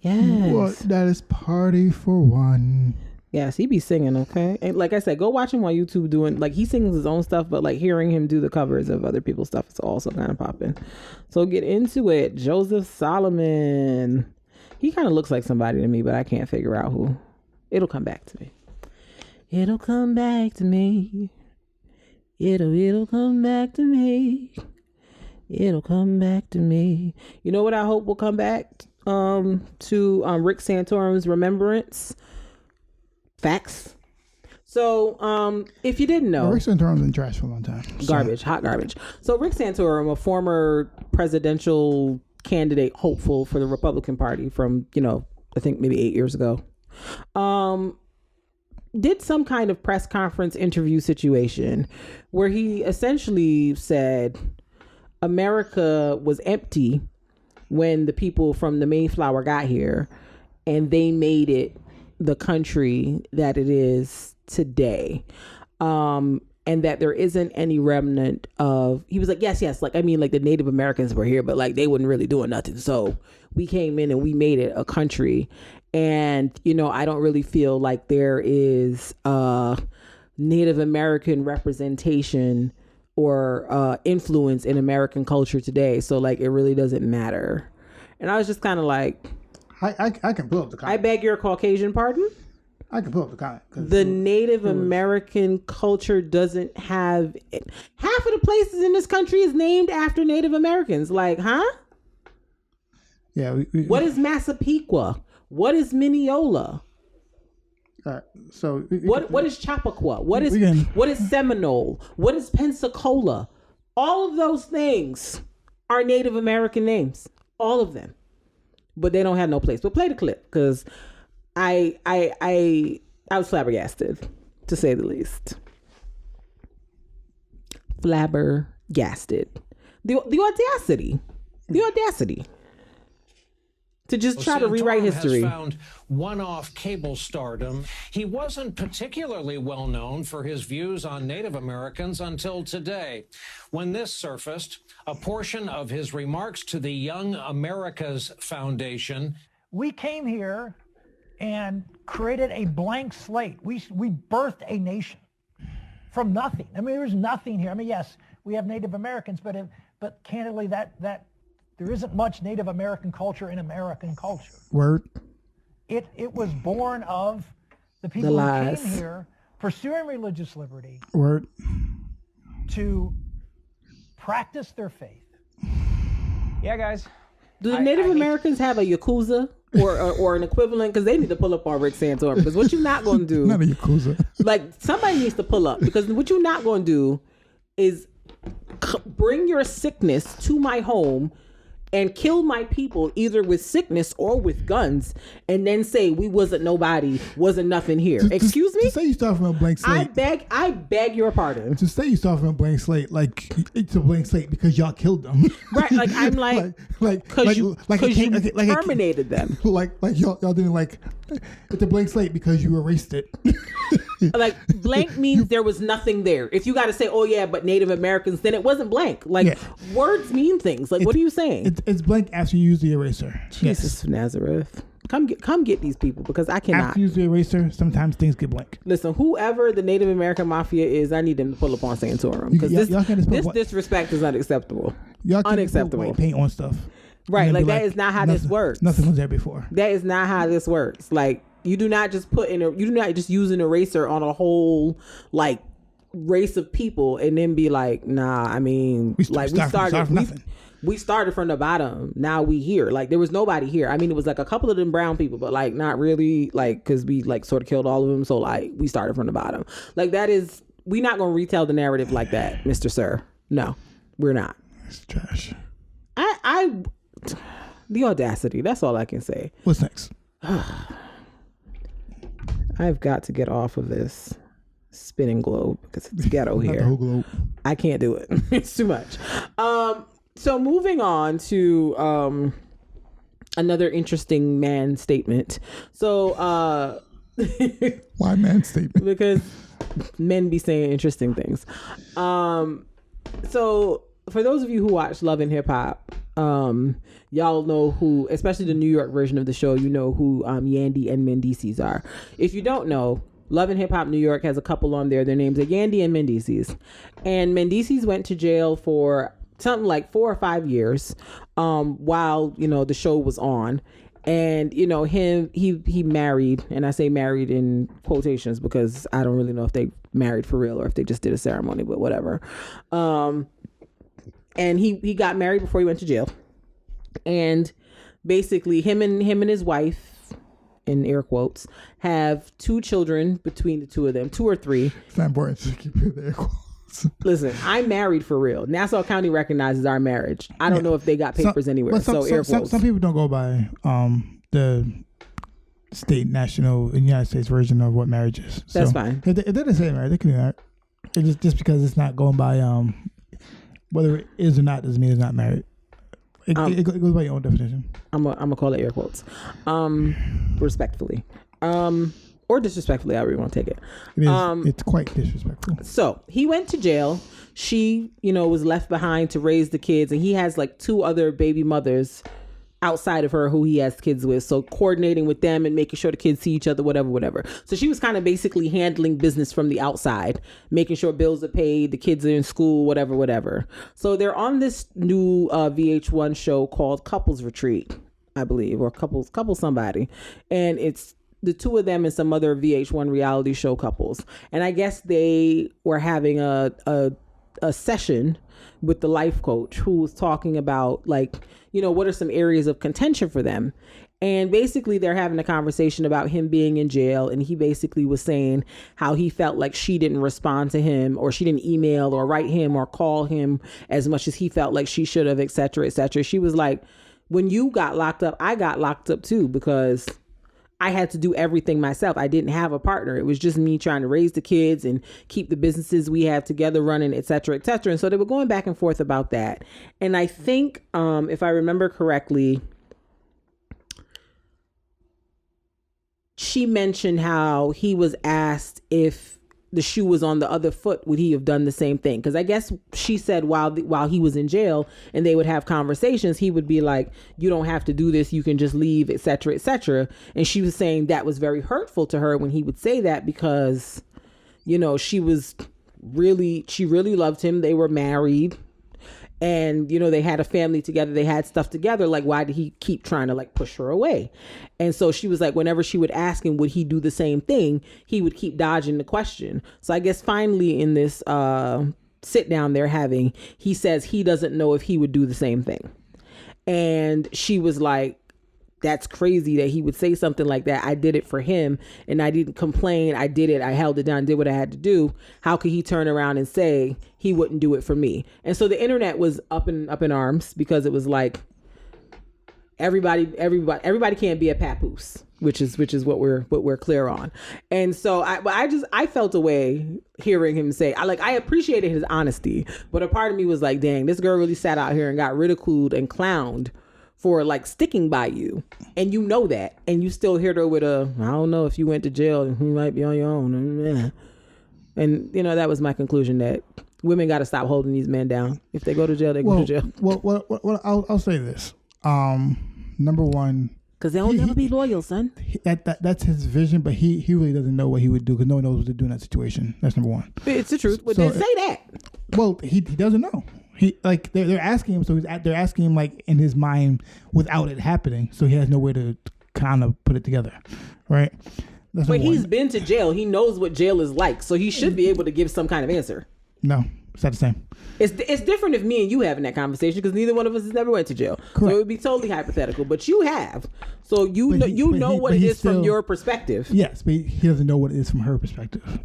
Yes. What? That is party for one. Yes, he be singing, okay? And like I said, go watch him on YouTube doing, like, he sings his own stuff, but like hearing him do the covers of other people's stuff is also kind of popping. So get into it. Joseph Solomon. He kind of looks like somebody to me, but I can't figure out who. It'll come back to me. It'll come back to me. It'll come back to me. It'll come back to me. You know what I hope will come back to Rick Santorum's remembrance? Facts. So if you didn't know, Rick Santorum's been trash for a long time. Garbage, hot garbage. So Rick Santorum, a former presidential candidate, hopeful for the Republican Party from, I think maybe 8 years ago, did some kind of press conference interview situation where he essentially said America was empty when the people from the Mayflower got here, and they made it the country that it is today. And that there isn't any remnant of, he was like, yes. Like, I mean, like the Native Americans were here, but like they wasn't really doing nothing. So we came in and we made it a country. And, I don't really feel like there is Native American representation or influence in American culture today. So like, it really doesn't matter. And I was just kind of like, I can pull up the comment. I beg your Caucasian pardon? I can pull up the comment. The Native American culture doesn't have... Half of the places in this country is named after Native Americans. Like, huh? Yeah. What is Massapequa? What is Mineola? So what is Chappaqua? What is Seminole? What is Pensacola? All of those things are Native American names. All of them. But they don't have no place. But play the clip, because I was flabbergasted, to say the least. Flabbergasted. The audacity to just try to rewrite history. Has found one-off cable stardom. He wasn't particularly well known for his views on Native Americans until today, when this surfaced, a portion of his remarks to the Young America's Foundation. We came here and created a blank slate. We birthed a nation from nothing. I mean, there's nothing here. I mean, yes, we have Native Americans, but candidly, that there isn't much Native American culture in American culture. Word. It was born of the people who came here pursuing religious liberty. Word. To practice their faith. Yeah, guys. Do the Native Americans have a Yakuza or an equivalent? Because they need to pull up on Rick Santorum. Because what you're not going to do... Not a Yakuza. Like, somebody needs to pull up. Because what you're not going to do is bring your sickness to my home and kill my people either with sickness or with guns, and then say we wasn't nobody, wasn't nothing here. Excuse me? To say you start from a blank slate. I beg your pardon. To say you start from a blank slate, like it's a blank slate because y'all killed them. Right, like I'm like because you terminated them. Like y'all didn't like it's a blank slate because you erased it. Like blank means there was nothing there. If you got to say, oh yeah, but Native Americans, then it wasn't blank. Like words mean things. Like what are you saying? It's blank after you use the eraser. Jesus Nazareth. Come get these people, because I cannot. After you use the eraser, sometimes things get blank. Listen, whoever the Native American mafia is, I need them to pull up on Santorum, because this disrespect is unacceptable. Y'all can't unacceptable. White paint on stuff. Right, like that is not how this works. Nothing was there before. That is not how this works. Like you do not just use an eraser on a whole like race of people and then be like, nah. I mean, we started from the bottom. Now we here. Like there was nobody here. I mean, it was like a couple of them brown people, but like not really, like because we like sort of killed all of them. So like we started from the bottom. Like that is, we're not gonna retell the narrative like that, Mr. Sir. No, we're not. It's trash. The audacity. That's all I can say. What's next? I've got to get off of this spinning globe because it's ghetto here. The whole globe. I can't do it. It's too much. So moving on to another interesting man statement. So why man statement? Because men be saying interesting things. So for those of you who watch Love and Hip Hop, y'all know who, especially the New York version of the show, you know who Yandy and Mendeecees are. If you don't know, Love and Hip Hop New York has a couple on there. Their names are Yandy and Mendeecees. And Mendeecees went to jail for something like 4 or 5 years while, you know, the show was on. And, you know, he married, and I say married in quotations because I don't really know if they married for real or if they just did a ceremony, but whatever. And he got married before he went to jail. And basically him and his wife, in air quotes, have 2 children between the 2 of them, 2 or 3. It's not important to keep it in air quotes. Listen, I'm married for real. Nassau County recognizes our marriage. I don't know if they got papers anywhere. So air quotes. Some people don't go by the state, national, and United States version of what marriage is. That's fine. If they didn't say marriage, they can be married. It's just because it's not going by whether it is or not doesn't mean it's not married. It goes by your own definition. I'm gonna call it air quotes, respectfully, or disrespectfully, however you want to take it. It is. It's quite disrespectful. So he went to jail. She, you know, was left behind to raise the kids, and he has like 2 other baby mothers outside of her who he has kids with. So coordinating with them and making sure the kids see each other, whatever. So she was kind of basically handling business from the outside, making sure bills are paid, the kids are in school, whatever. So they're on this new VH1 show called Couples Retreat, I believe, or Couple somebody. And it's the 2 of them and some other VH1 reality show couples. And I guess they were having a session with the life coach who was talking about, like, you know, what are some areas of contention for them. And basically they're having a conversation about him being in jail. And he basically was saying how he felt like she didn't respond to him, or she didn't email or write him or call him as much as he felt like she should have, et cetera. She was like, when you got locked up, I got locked up too, because I had to do everything myself. I didn't have a partner. It was just me trying to raise the kids and keep the businesses we have together running, et cetera. And so they were going back and forth about that. And I think, if I remember correctly, she mentioned how he was asked if the shoe was on the other foot, would he have done the same thing? Because I guess she said while he was in jail and they would have conversations, he would be like, you don't have to do this, you can just leave, et cetera. And she was saying that was very hurtful to her when he would say that, because, you know, she really loved him. They were married. And, you know, they had a family together. They had stuff together. Like, why did he keep trying to, like, push her away? And so she was like, whenever she would ask him, would he do the same thing? He would keep dodging the question. So I guess finally in this sit down they're having, he says he doesn't know if he would do the same thing. And she was like, that's crazy that he would say something like that. I did it for him and I didn't complain. I did it. I held it down, did what I had to do. How could he turn around and say he wouldn't do it for me? And so the internet was up in arms, because it was like, everybody can't be a papoose, which is what we're clear on. And so I felt a way hearing him say, I appreciated his honesty, but a part of me was like, dang, this girl really sat out here and got ridiculed and clowned for, like, sticking by you, and you know that, and you still hit her with I don't know, if you went to jail, you might be on your own. And, you know, that was my conclusion, that women got to stop holding these men down. If they go to jail, they go to jail. Well, I'll say this. Number one, because they'll never be loyal, son. That's his vision, but he really doesn't know what he would do, because no one knows what to do in that situation. That's number one. It's the truth. But then say that. Well, he doesn't know. He, like, they're asking him, so they're asking him, like, in his mind without it happening, so he has no way to kind of put it together, right? But he's been to jail. He knows what jail is like, so he should be able to give some kind of answer. No, it's not the same. It's different if me and you having that conversation, because neither one of us has never went to jail. Correct. So it would be totally hypothetical. But you have, so you know what it is from your perspective. Yes, but he doesn't know what it is from her perspective.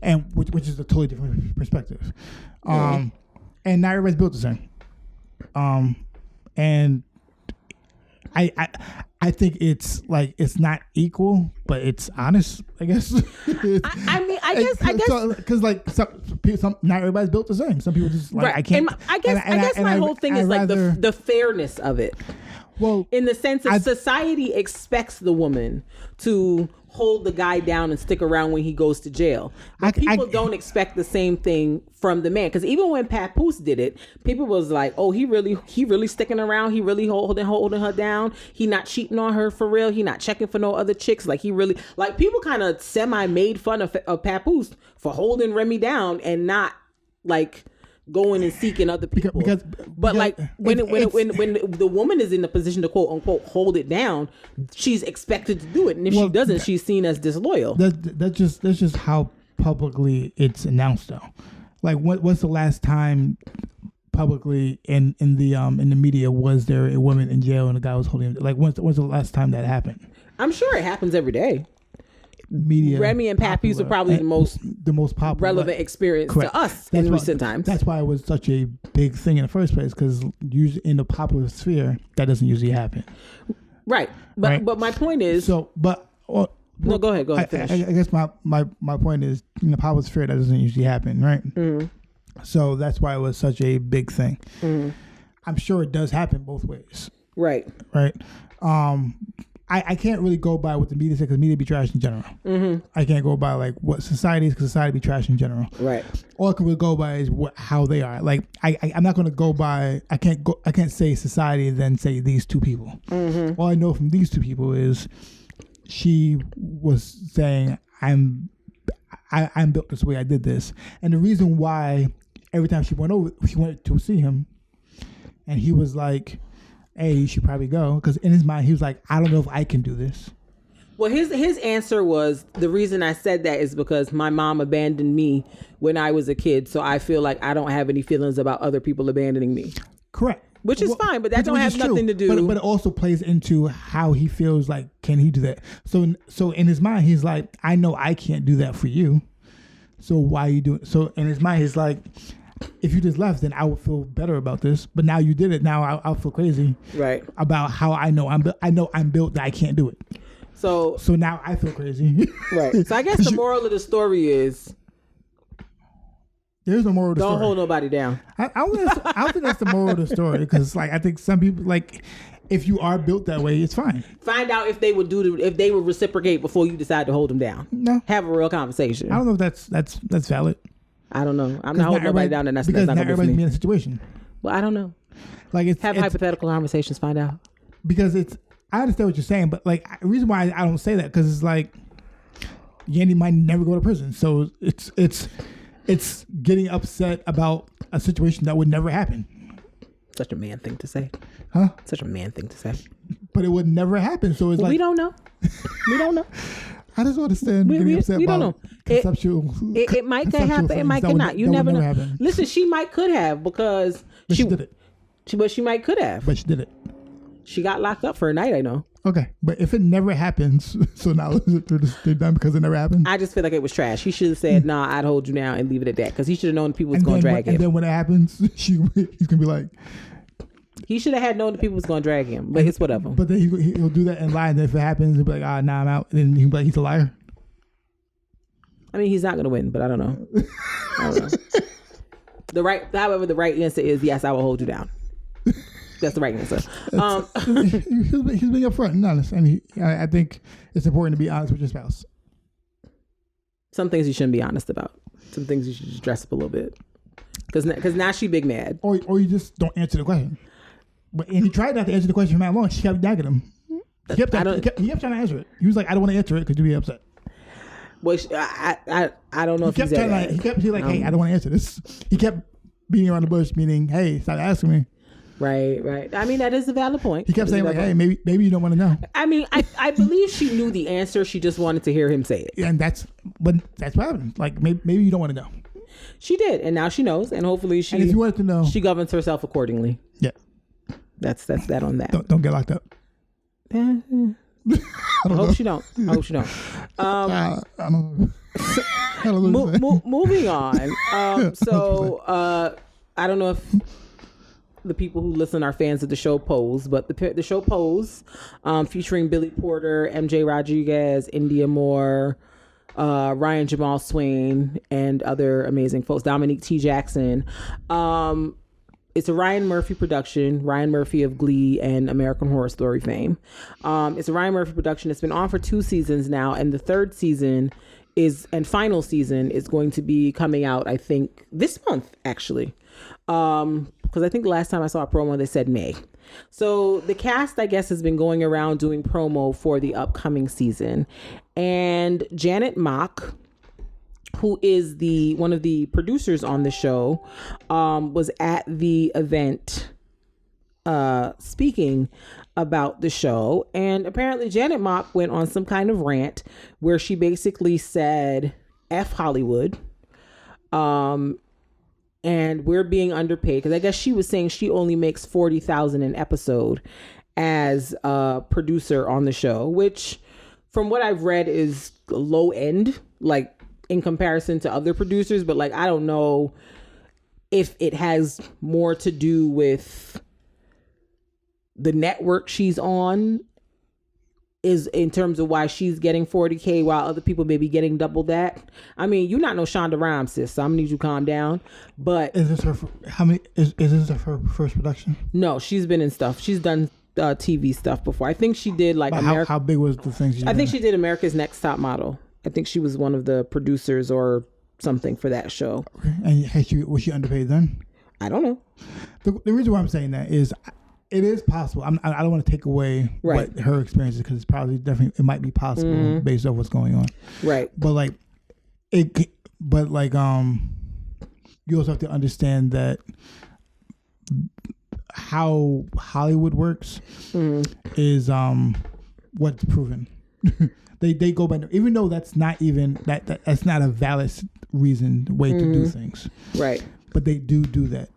And which is a totally different perspective. And not everybody's built the same. And I think it's like, it's not equal, but it's honest, I guess. I guess because like some not everybody's built the same. Some people just like, right. I can't. And I guess my whole thing is like the fairness of it. Well, in the sense that society expects the woman to hold the guy down and stick around when he goes to jail. But people don't expect the same thing from the man. Because even when Papoose did it, people was like, oh, he really sticking around. He really holding her down. He not cheating on her for real. He not checking for no other chicks. Like, he really, like, people kind of made fun of Papoose for holding Remy down and not, like, going and seeking other people. But like when the woman is in the position to quote unquote hold it down, she's expected to do it, and if she doesn't, she's seen as disloyal. That's just how publicly it's announced, though. Like, what's the last time publicly in the media was there a woman in jail and a guy was holding him? Like, when's the last time that happened? I'm sure it happens every day. Media, Remy and Papoose are probably the most popular, relevant experience to us in recent times. That's why it was such a big thing in the first place, because usually in the popular sphere that doesn't usually happen. Right, but my point is no, go ahead. Finish. I guess my point is, in the popular sphere that doesn't usually happen, right? Mm-hmm. So that's why it was such a big thing. Mm-hmm. I'm sure it does happen both ways. Right. I can't really go by what the media says, because media be trash in general. Mm-hmm. I can't go by like what society is, because society be trash in general. Right. All I can really go by is how they are. Like, I'm not going to go by. I can't say society and then say these two people. Mm-hmm. All I know from these two people is she was saying I'm built this way. I did this, and the reason why every time she went to see him, and he was like, hey, you should probably go, because in his mind he was like, I don't know if I can do this. Well, his answer was, the reason I said that is because my mom abandoned me when I was a kid, so I feel like I don't have any feelings about other people abandoning me. Correct. Which is fine, but that don't have nothing to do. But it also plays into how he feels like, can he do that? So in his mind, he's like, I know I can't do that for you, so why are you doing it? So in his mind, he's like, if you just left, then I would feel better about this. But now you did it. Now I'll feel crazy, right? About how I know I'm built that I can't do it. So now I feel crazy, right? So I guess the moral of the story is, there's no moral of the story. Don't hold nobody down. I don't think that's the moral of the story, because like, I think some people, like, if you are built that way, it's fine. Find out if they would if they would reciprocate before you decide to hold them down. No, have a real conversation. I don't know if that's valid. I don't know. I'm not holding nobody down, and that's not everybody be in a situation. Well, I don't know. Like, it's hypothetical conversations. Find out. Because I understand what you're saying, but like, the reason why I don't say that, because it's like, Yandy might never go to prison, so it's getting upset about a situation that would never happen. Such a man thing to say. Huh? Such a man thing to say. But it would never happen, so it's like, we don't know. We don't know. I just understand getting upset about conceptual. It might could happen. It might could not. You never know. Happen. Listen, she might could have, because she did it. But she might could have. But she did it. She got locked up for a night, I know. Okay, but if it never happens, so now they're done because it never happened. I just feel like it was trash. He should have said, "Nah, I'd hold you now," and leave it at that, because he should have known the people was going to drag him. And then when it happens, he's gonna be like, he should have known the people was going to drag him, but it's whatever. But then he'll do that and lie, and then if it happens, he'll be like, nah, I'm out. And then he'll be like, he's a liar. I mean, he's not going to win, but I don't know. However, the right answer is yes, I will hold you down. That's the right answer. He's being upfront and honest, and I think it's important to be honest with your spouse. Some things you shouldn't be honest about. Some things you should just dress up a little bit, because now she big mad. Or you just don't answer the question. And he tried not to answer the question for that long. She kept nagging him. He kept trying to answer it. He was like, I don't want to answer it because you'll be upset. Well, I don't know if he's that. He kept like, hey, I don't want to answer this. He kept beating around the bush, meaning, hey, stop asking me. Right. I mean, that is a valid point. He kept saying like, hey, maybe you don't want to know. I mean, I believe she knew the answer. She just wanted to hear him say it. Yeah, and that's what happened. Like, maybe you don't want to know. She did, and now she knows, and hopefully and if you wanted to know, she governs herself accordingly. Yeah. That's that on that. Don't get locked up. I hope she don't. I don't know. Moving on. So I don't know if the people who listen are fans of the show Pose, but the show Pose, featuring Billy Porter, MJ Rodriguez, India Moore, Ryan Jamal Swain, and other amazing folks, Dominique T. Jackson, it's a Ryan Murphy production. Ryan Murphy of Glee and American Horror Story fame. It's a Ryan Murphy production. It's been on for 2 seasons now, and the 3rd season and final season is going to be coming out, I think, this month, actually. Because I think the last time I saw a promo, they said May. So the cast, I guess, has been going around doing promo for the upcoming season. And Janet Mock, who is one of the producers on the show, was at the event speaking about the show. And apparently Janet Mock went on some kind of rant where she basically said, F Hollywood. And we're being underpaid, because I guess she was saying she only makes $40,000 an episode as a producer on the show, which from what I've read is low end, like in comparison to other producers. But like, I don't know if it has more to do with the network she's on, is in terms of why she's getting $40K while other people may be getting double that. I mean, you're not no Shonda Rhimes, sis, so I'm gonna need you to calm down. But is this her? Is this her first production? No, she's been in stuff. She's done TV stuff before. I think she did like how big was the thing? I think she did America's Next Top Model. I think she was one of the producers or something for that show. Okay. And was she underpaid then? I don't know. The reason why I'm saying that is, it is possible. I don't want to take away what her experience is, because it's probably it might be possible based on what's going on. Right. But you also have to understand that how Hollywood works is what's proven. they go by, even though that's not even that's not a valid way to do things. Right. But they do that.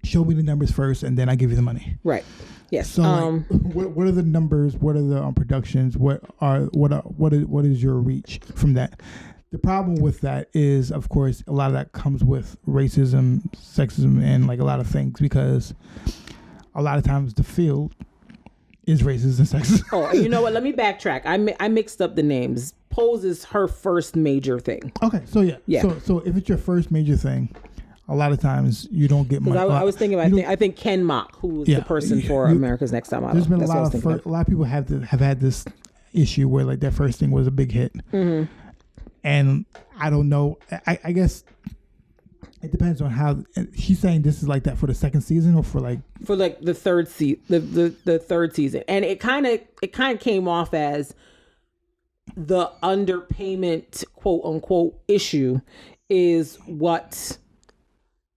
Show me the numbers first, and then I give you the money. Right. Yes. So, what are the numbers? What are the productions? What is your reach from that? The problem with that is, of course, a lot of that comes with racism, sexism, and like a lot of things, because a lot of times the field is racist and sexist. Oh, you know what? Let me backtrack. I mixed up the names. Pose is her first major thing. Okay, so yeah. So if it's your first major thing, a lot of times you don't get money. I was thinking about, I think Ken Mock, who was the person for America's Next Top Model. There's been a lot of people have had this issue where like their first thing was a big hit. Mm-hmm. And I don't know. I guess it depends on how she's saying this is like that for the second season or for the third the third season. And it kind of came off as the underpayment, quote unquote, issue is what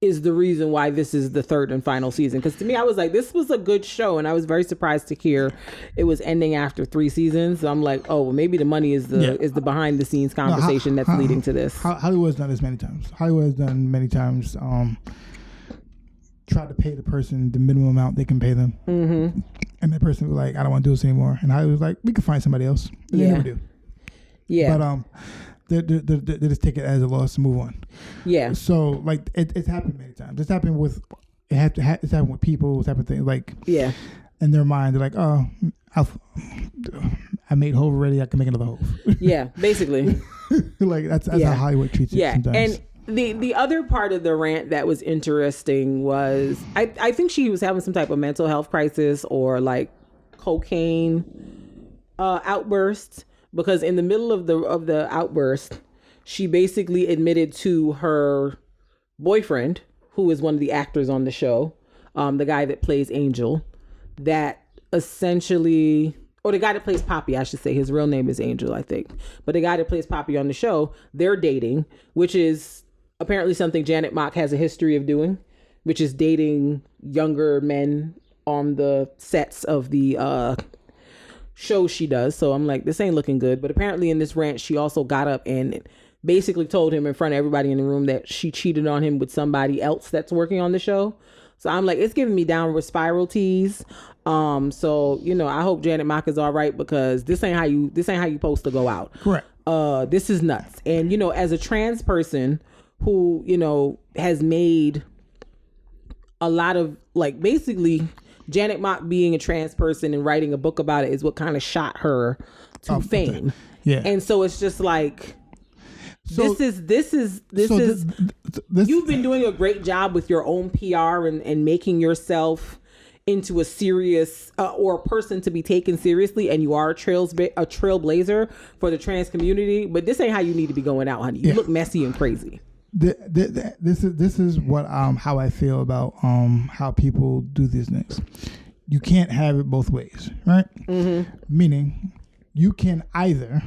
is the reason why this is the third and final season. Because to me, I was like, this was a good show, and I was very surprised to hear it was ending after 3 seasons. So I'm like, oh, well, maybe the money is the behind the scenes conversation that's leading to this. Hollywood has done this many times. Try to pay the person the minimum amount they can pay them, and that person was like, I don't want to do this anymore. And Hollywood was like, we can find somebody else. But they never do. Yeah. But they just take it as a loss and move on. Yeah. So like it's happened many times. It's happened with people. It's happened things like in their mind they're like, oh, I made Hove already. I can make another Hove. Yeah, basically. Like that's how Hollywood treats it sometimes. And the other part of the rant that was interesting was I think she was having some type of mental health crisis or like cocaine outburst. Because in the middle of the outburst, she basically admitted to her boyfriend, who is one of the actors on the show, the guy that plays Angel, that essentially, or the guy that plays Poppy, I should say, his real name is Angel, I think. But the guy that plays Poppy on the show, they're dating, which is apparently something Janet Mock has a history of doing, which is dating younger men on the sets of the shows she does. So I'm like, this ain't looking good. But apparently in this rant, she also got up and basically told him in front of everybody in the room that she cheated on him with somebody else that's working on the show. So I'm like, it's giving me downward spiral tease. So, you know, I hope Janet Mock is all right, because this ain't how you supposed to go out. Correct. This is nuts. And, you know, as a trans person who, you know, has made a lot of, like, basically Janet Mock being a trans person and writing a book about it is what kind of shot her to fame. Yeah. And so it's just like, You've been doing a great job with your own PR and making yourself into a serious or a person to be taken seriously, and you are a trailblazer for the trans community. But this ain't how you need to be going out, honey. You look messy and crazy. This is what how I feel about how people do these things. You can't have it both ways, right? Mm-hmm. Meaning, you can either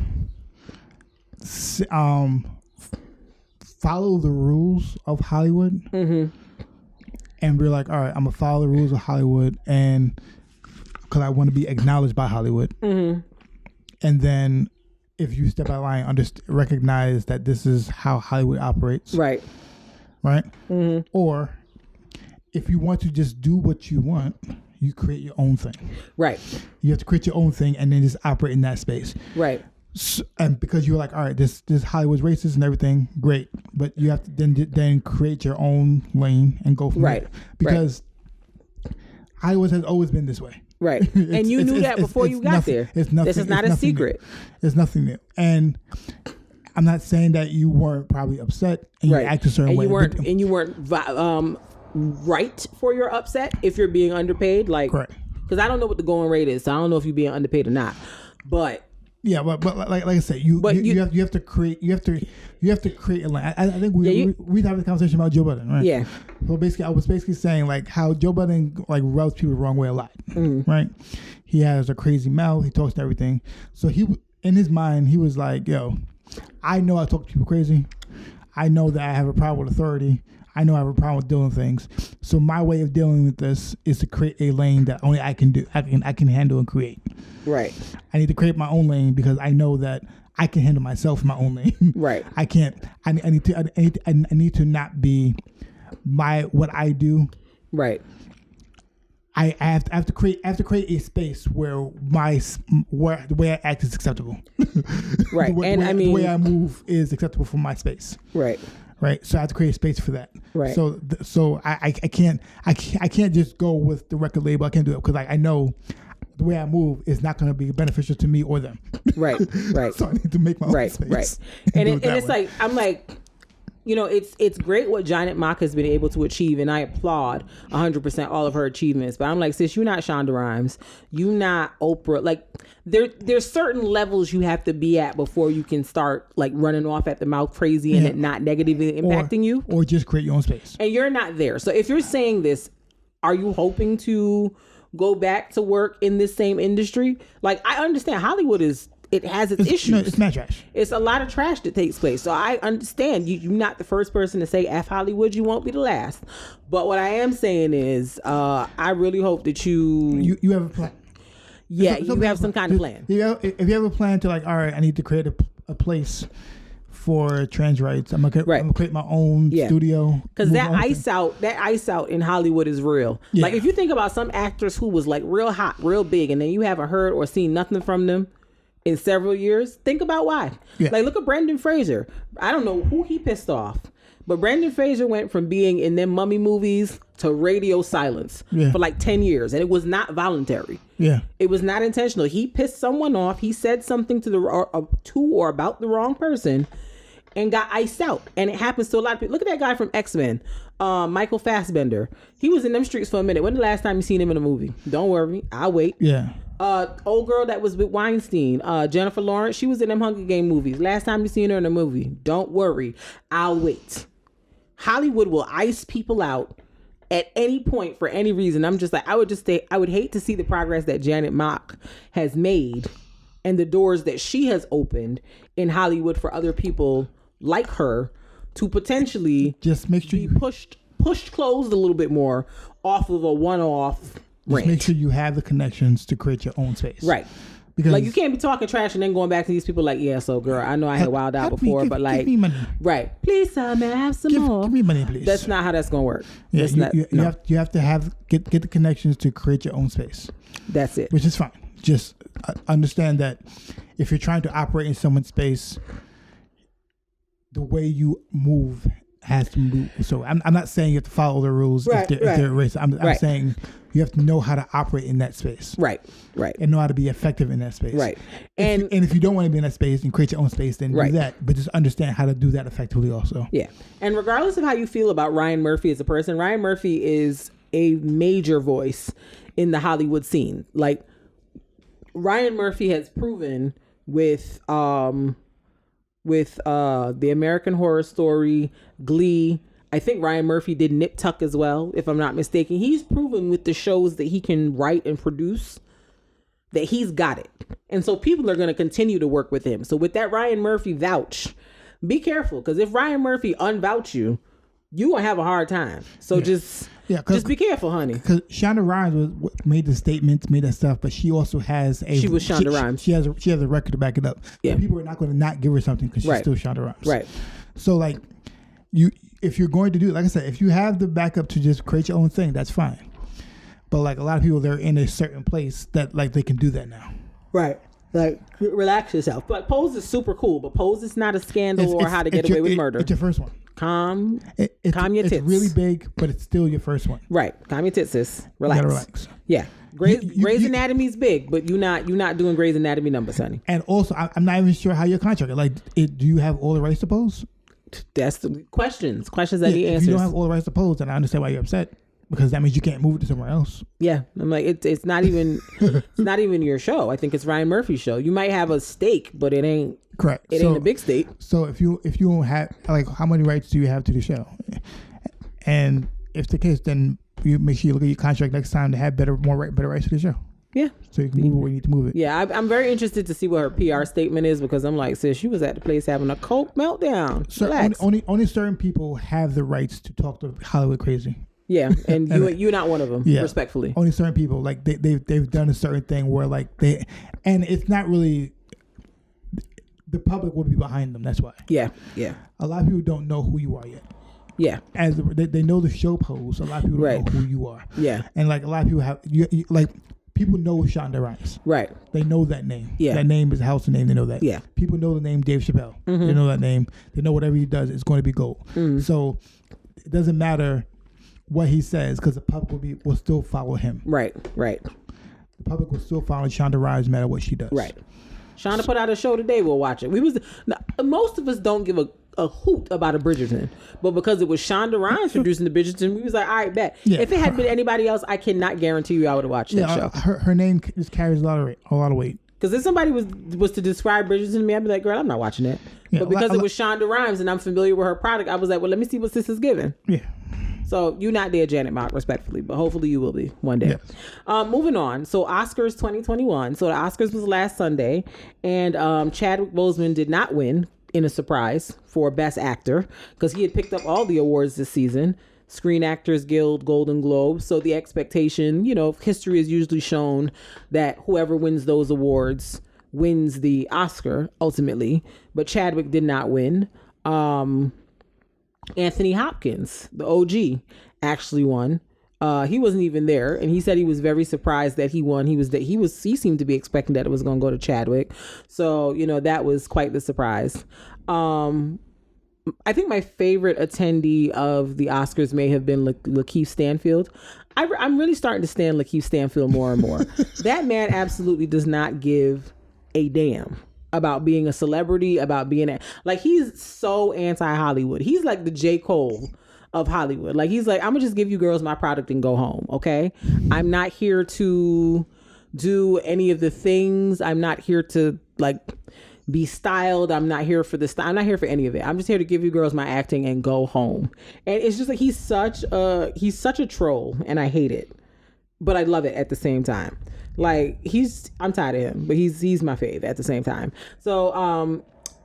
follow the rules of Hollywood. Mm-hmm. And we're like, all right, I'm gonna follow the rules of Hollywood, and because I want to be acknowledged by Hollywood. Mm-hmm. And then, if you step out of line, recognize that this is how Hollywood operates. Right. Mm-hmm. Or, if you want to just do what you want, you create your own thing. Right. You have to create your own thing and then just operate in that space. Right. So, and because you're like, all right, this Hollywood's racist and everything, great, but you have to then create your own lane and go from there. Because Hollywood has always been this way. Right. And you knew that before you got there. It's nothing. This is not a secret. It's nothing new. And I'm not saying that you weren't probably upset and you act a certain way. And you weren't right for your upset if you're being underpaid. Like, correct. Because I don't know what the going rate is, so I don't know if you're being underpaid or not. But yeah, but like I said, you have to create a line. I think we have a conversation about Joe Budden, right? Yeah. So basically, I was saying like how Joe Budden like rubs people the wrong way a lot, right? He has a crazy mouth. He talks to everything. So he, in his mind, he was like, "Yo, I know I talk to people crazy. I know that I have a problem with authority. I know I have a problem with doing things. So my way of dealing with this is to create a lane that only I can do. I can handle and create. Right. I need to create my own lane because I know that I can handle myself in my own lane. Right. I can't. I need to not be what I do. Right. I have to create a space where the way I act is acceptable. Right. The way I move is acceptable for my space. Right. Right, so I have to create a space for that. Right. So I can't just go with the record label. I can't do it because I know the way I move is not going to be beneficial to me or them. Right. Right. So I need to make my own space. Right. And it's like I'm like, you know, it's great what Janet Mock has been able to achieve, and I applaud 100% all of her achievements. But I'm like, sis, you're not Shonda Rhimes, you not Oprah. Like there's certain levels you have to be at before you can start like running off at the mouth crazy and it not negatively impacting you, or just create your own space. And you're not there. So if you're saying this, are you hoping to go back to work in this same industry? Like, I understand Hollywood has its issues. No, it's not trash. It's a lot of trash that takes place. So I understand you're not the first person to say F Hollywood. You won't be the last. But what I am saying is, I really hope that you have a plan. Yeah, you have some kind of plan. If you have a plan to like, all right, I need to create a place for trans rights. I'm gonna create my own studio. Because that ice out in Hollywood is real. Yeah. Like if you think about some actors who was like real hot, real big, and then you haven't heard or seen nothing from them in several years, think about why. Yeah. Like look at Brendan Fraser. I don't know who he pissed off, but Brendan Fraser went from being in them mummy movies to radio silence for like 10 years, and it was not voluntary. Yeah, it was not intentional. He pissed someone off. He said something to or about the wrong person, and got iced out. And it happens to a lot of people. Look at that guy from X-Men, Michael Fassbender. He was in them streets for a minute. When the last time you seen him in a movie? Don't worry, I'll wait. Yeah. Old girl that was with Weinstein, Jennifer Lawrence, she was in them Hunger Game movies. Last time you seen her in a movie? Don't worry, I'll wait. Hollywood will ice people out at any point for any reason. I'm just like, I would hate to see the progress that Janet Mock has made and the doors that she has opened in Hollywood for other people like her to potentially just make sure be pushed closed a little bit more off of a one-off rant. Make sure you have the connections to create your own space. Right. Because like you can't be talking trash and then going back to these people like, yeah, so girl, I know I had wild out before, but like, give me money. Right. Please, may I have some more? Give me money, please. That's not how that's going to work. Yeah, you have to get the connections to create your own space. That's it. Which is fine. Just understand that if you're trying to operate in someone's space, the way you move has to move. So I'm not saying you have to follow the rules if they're racist. I'm saying you have to know how to operate in that space. Right. And know how to be effective in that space. Right. And if you don't want to be in that space and create your own space, then do that. But just understand how to do that effectively also. Yeah. And regardless of how you feel about Ryan Murphy as a person, Ryan Murphy is a major voice in the Hollywood scene. Like, Ryan Murphy has proven with the American Horror Story, Glee. I think Ryan Murphy did Nip Tuck as well, if I'm not mistaken. He's proven with the shows that he can write and produce that he's got it. And so people are going to continue to work with him. So with that Ryan Murphy vouch, be careful, because if Ryan Murphy unvouch you, you going to have a hard time. So just be careful, honey. Because Shonda Rhimes made the statements, made that stuff, but she also has She was Shonda Rhimes. She has a record to back it up. Yeah. So people are not going to not give her something because she's still Shonda Rhimes. Right. So like, if you're going to do it, like I said, if you have the backup to just create your own thing, that's fine. But like a lot of people, they're in a certain place that like they can do that now. Right. Like, relax yourself. But Pose is super cool, but Pose is not a scandal or how to get away with murder. It's your first one. Calm your tits. It's really big, but it's still your first one. Right. Calm your tits, sis. Relax. You gotta relax. Yeah. Grey's Anatomy's big, but you're not doing Grey's Anatomy numbers, honey. And also, I'm not even sure how you're contracted. Like, do you have all the rights to pose? That's the questions that he answers. If you don't have all the rights to pose, then I understand why you're upset. Because that means you can't move it to somewhere else. Yeah, I'm like, it's not even it's not even your show. I think it's Ryan Murphy's show. You might have a stake, but it ain't correct. It ain't a big stake. So if you don't have, like, how many rights do you have to the show? And if the case, then you make sure you look at your contract next time to have better rights to the show. Yeah. So you can move it where you need to move it. Yeah, I'm very interested to see what her PR statement is, because I'm like, sis, she was at the place having a coke meltdown. So only certain people have the rights to talk to Hollywood crazy. Yeah, and you're not one of them, respectfully. Only certain people, like they've done a certain thing where like and it's not really, the public will be behind them. That's why. Yeah. A lot of people don't know who you are yet. Yeah. As they know the show Pose, a lot of people don't know who you are. Yeah. And like a lot of people have like people know Shonda Rhimes. Right. They know that name. Yeah. That name is a house name. They know that. Yeah. People know the name Dave Chappelle. Mm-hmm. They know that name. They know whatever he does, it's going to be gold. Mm-hmm. So it doesn't matter what he says, because the public will still follow him. Right. The public will still follow Shonda Rhimes no matter what she does. Right. Shonda put out a show today. We'll watch it. Most of us don't give a hoot about a Bridgerton, but because it was Shonda Rhimes producing the Bridgerton, we was like, all right, bet. Yeah. If it had been anybody else, I cannot guarantee you I would have watched that show. Her name just carries a lot of weight. Because if somebody was to describe Bridgerton to me, I'd be like, girl, I'm not watching it. Yeah, but because it was Shonda Rhimes and I'm familiar with her product, I was like, well, let me see what this is giving. Yeah. So you're not there, Janet Mock, respectfully, but hopefully you will be one day. Yes. Moving on. So Oscars 2021. So the Oscars was last Sunday, and Chadwick Boseman did not win in a surprise for Best Actor, because he had picked up all the awards this season. Screen Actors Guild, Golden Globe. So the expectation, history has usually shown that whoever wins those awards wins the Oscar ultimately, but Chadwick did not win. Anthony Hopkins, the OG, actually won. He wasn't even there, and he said he was very surprised that he won. He seemed to be expecting that it was going to go to Chadwick. So, that was quite the surprise. I think my favorite attendee of the Oscars may have been Lakeith Stanfield. I'm really starting to stand Lakeith Stanfield more and more. That man absolutely does not give a damn about being a celebrity, about being he's so anti-Hollywood. He's like the J. Cole of Hollywood. Like, he's like, I'm gonna just give you girls my product and go home. Okay. I'm not here to do any of the things. I'm not here to be styled. I'm not here for I'm not here for any of it. I'm just here to give you girls my acting and go home. And it's just like, he's such a troll, and I hate it, but I love it at the same time. I'm tired of him, but he's my fave at the same time. So,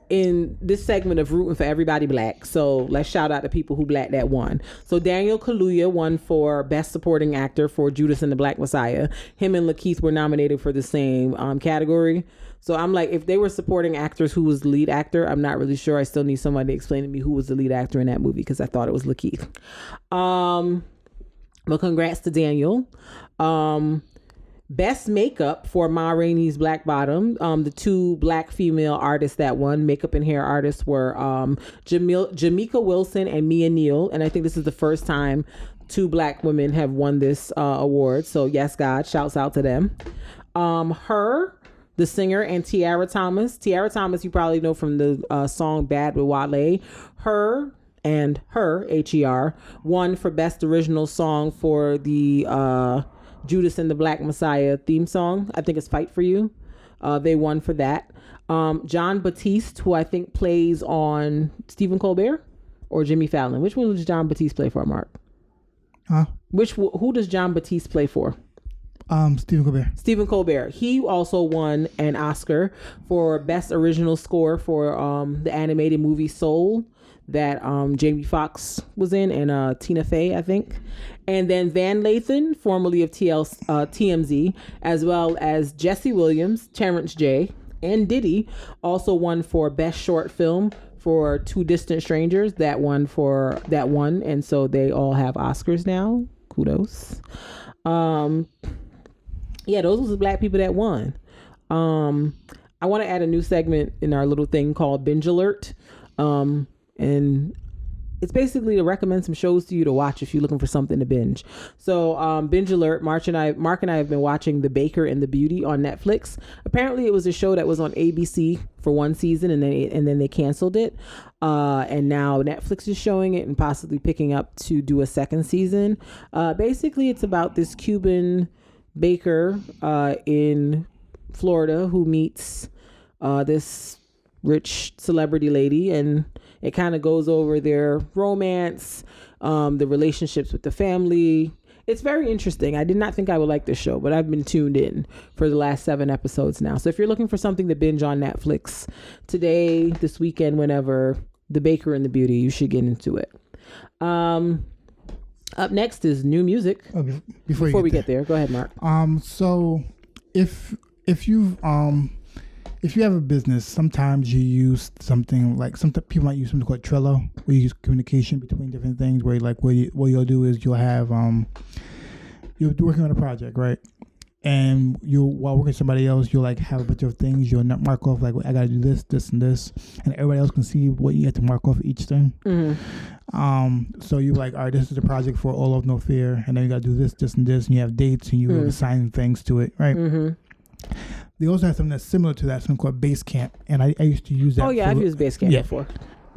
in this segment of Rooting for Everybody Black, so let's shout out the people who black that won. So Daniel Kaluuya won for Best Supporting Actor for Judas and the Black Messiah. Him and Lakeith were nominated for the same category. So I'm like, if they were supporting actors, who was the lead actor? I'm not really sure. I still need somebody to explain to me who was the lead actor in that movie, because I thought it was Lakeith. But congrats to Daniel. Best makeup for Ma Rainey's Black Bottom. The two black female artists that won, makeup and hair artists, were Jamaica Wilson and Mia Neal. And I think this is the first time two black women have won this award. So yes, God, shouts out to them. Her, the singer, and Tiara Thomas. Tiara Thomas, you probably know from the song Bad with Wale. Her, H-E-R, won for Best Original Song for the Judas and the Black Messiah theme song. I think it's Fight For You. They won for that. John Batiste, who I think plays on Stephen Colbert or Jimmy Fallon. Which one does John Batiste play for, Mark? Huh? Who does John Batiste play for? Stephen Colbert. Stephen Colbert. He also won an Oscar for Best Original Score for the animated movie Soul that Jamie Foxx was in, and Tina Fey, I think. And then Van Lathan, formerly of TMZ, as well as Jesse Williams, Terrence J, and Diddy also won for Best Short Film for Two Distant Strangers. That won, and so they all have Oscars now. Kudos. Yeah, those was the black people that won. I want to add a new segment in our little thing called Binge Alert. And it's basically to recommend some shows to you to watch if you're looking for something to binge. So Binge Alert, Mark and I have been watching The Baker and the Beauty on Netflix. Apparently it was a show that was on ABC for one season and then they canceled it. And now Netflix is showing it and possibly picking up to do a second season. Basically it's about this Cuban baker in Florida who meets this rich celebrity lady, and it kind of goes over their romance, the relationships with the family. It's very interesting. I did not think I would like this show, but I've been tuned in for the last 7 episodes now. So if you're looking for something to binge on Netflix today, this weekend, whenever, The Baker and the Beauty, you should get into it. Up next is new music. Okay, before we get there, go ahead, Mark. So if you have a business, sometimes you use something like people might use something called Trello, where you use communication between different things. Where like what you'll do is you'll have you're working on a project, right? And while working with somebody else, you'll like have a bunch of things you'll not mark off, like I got to do this, this, and this, and everybody else can see what you have to mark off each thing. Mm-hmm. So you like, all right, this is a project for All of No Fear, and then you got to do this, this, and this, and you have dates, and you assign things to it, right? Mm-hmm. They also have something that's similar to that, something called Basecamp, and I used to use that. Oh yeah, I've used Basecamp before.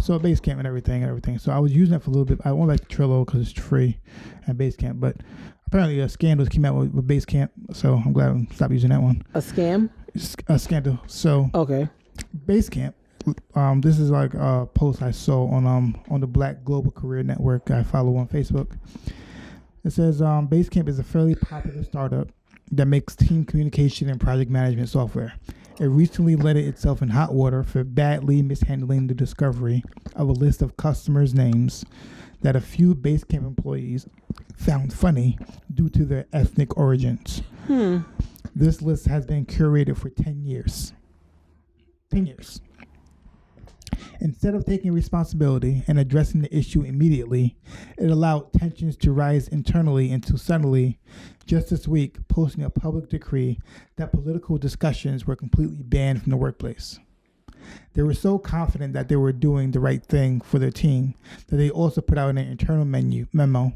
So Basecamp and everything. So I was using that for a little bit. I went back to Trello because it's free and Basecamp, but apparently Scandals came out with Basecamp, so I'm glad I stopped using that one. A scam? A Scandal. So okay, Basecamp. This is like a post I saw on the Black Global Career Network I follow on Facebook. It says Basecamp is a fairly popular startup that makes team communication and project management software. It recently let itself in hot water for badly mishandling the discovery of a list of customers' names that a few Basecamp employees found funny due to their ethnic origins. This list has been curated for 10 years. 10 years. Instead of taking responsibility and addressing the issue immediately, it allowed tensions to rise internally until suddenly, just this week, posting a public decree that political discussions were completely banned from the workplace. They were so confident that they were doing the right thing for their team that they also put out an internal memo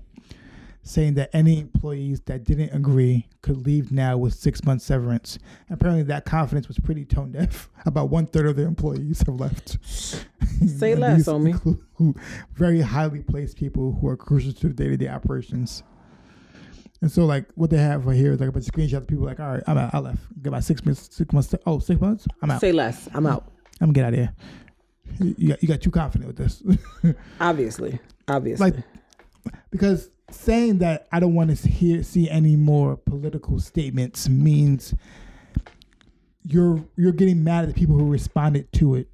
saying that any employees that didn't agree could leave now with 6 months severance. Apparently that confidence was pretty tone deaf. About 1/3 of their employees have left. Say less, homie. Very highly placed people who are crucial to the day-to-day operations. And so like what they have right here is like a bunch of screenshots of people like, all right, I'm out, I left. Get about 6 months. 6 months? I'm out. Say less, I'm out. I'm gonna get out of here. You got too confident with this. Obviously. Like, because saying that I don't want to see any more political statements means you're getting mad at the people who responded to it.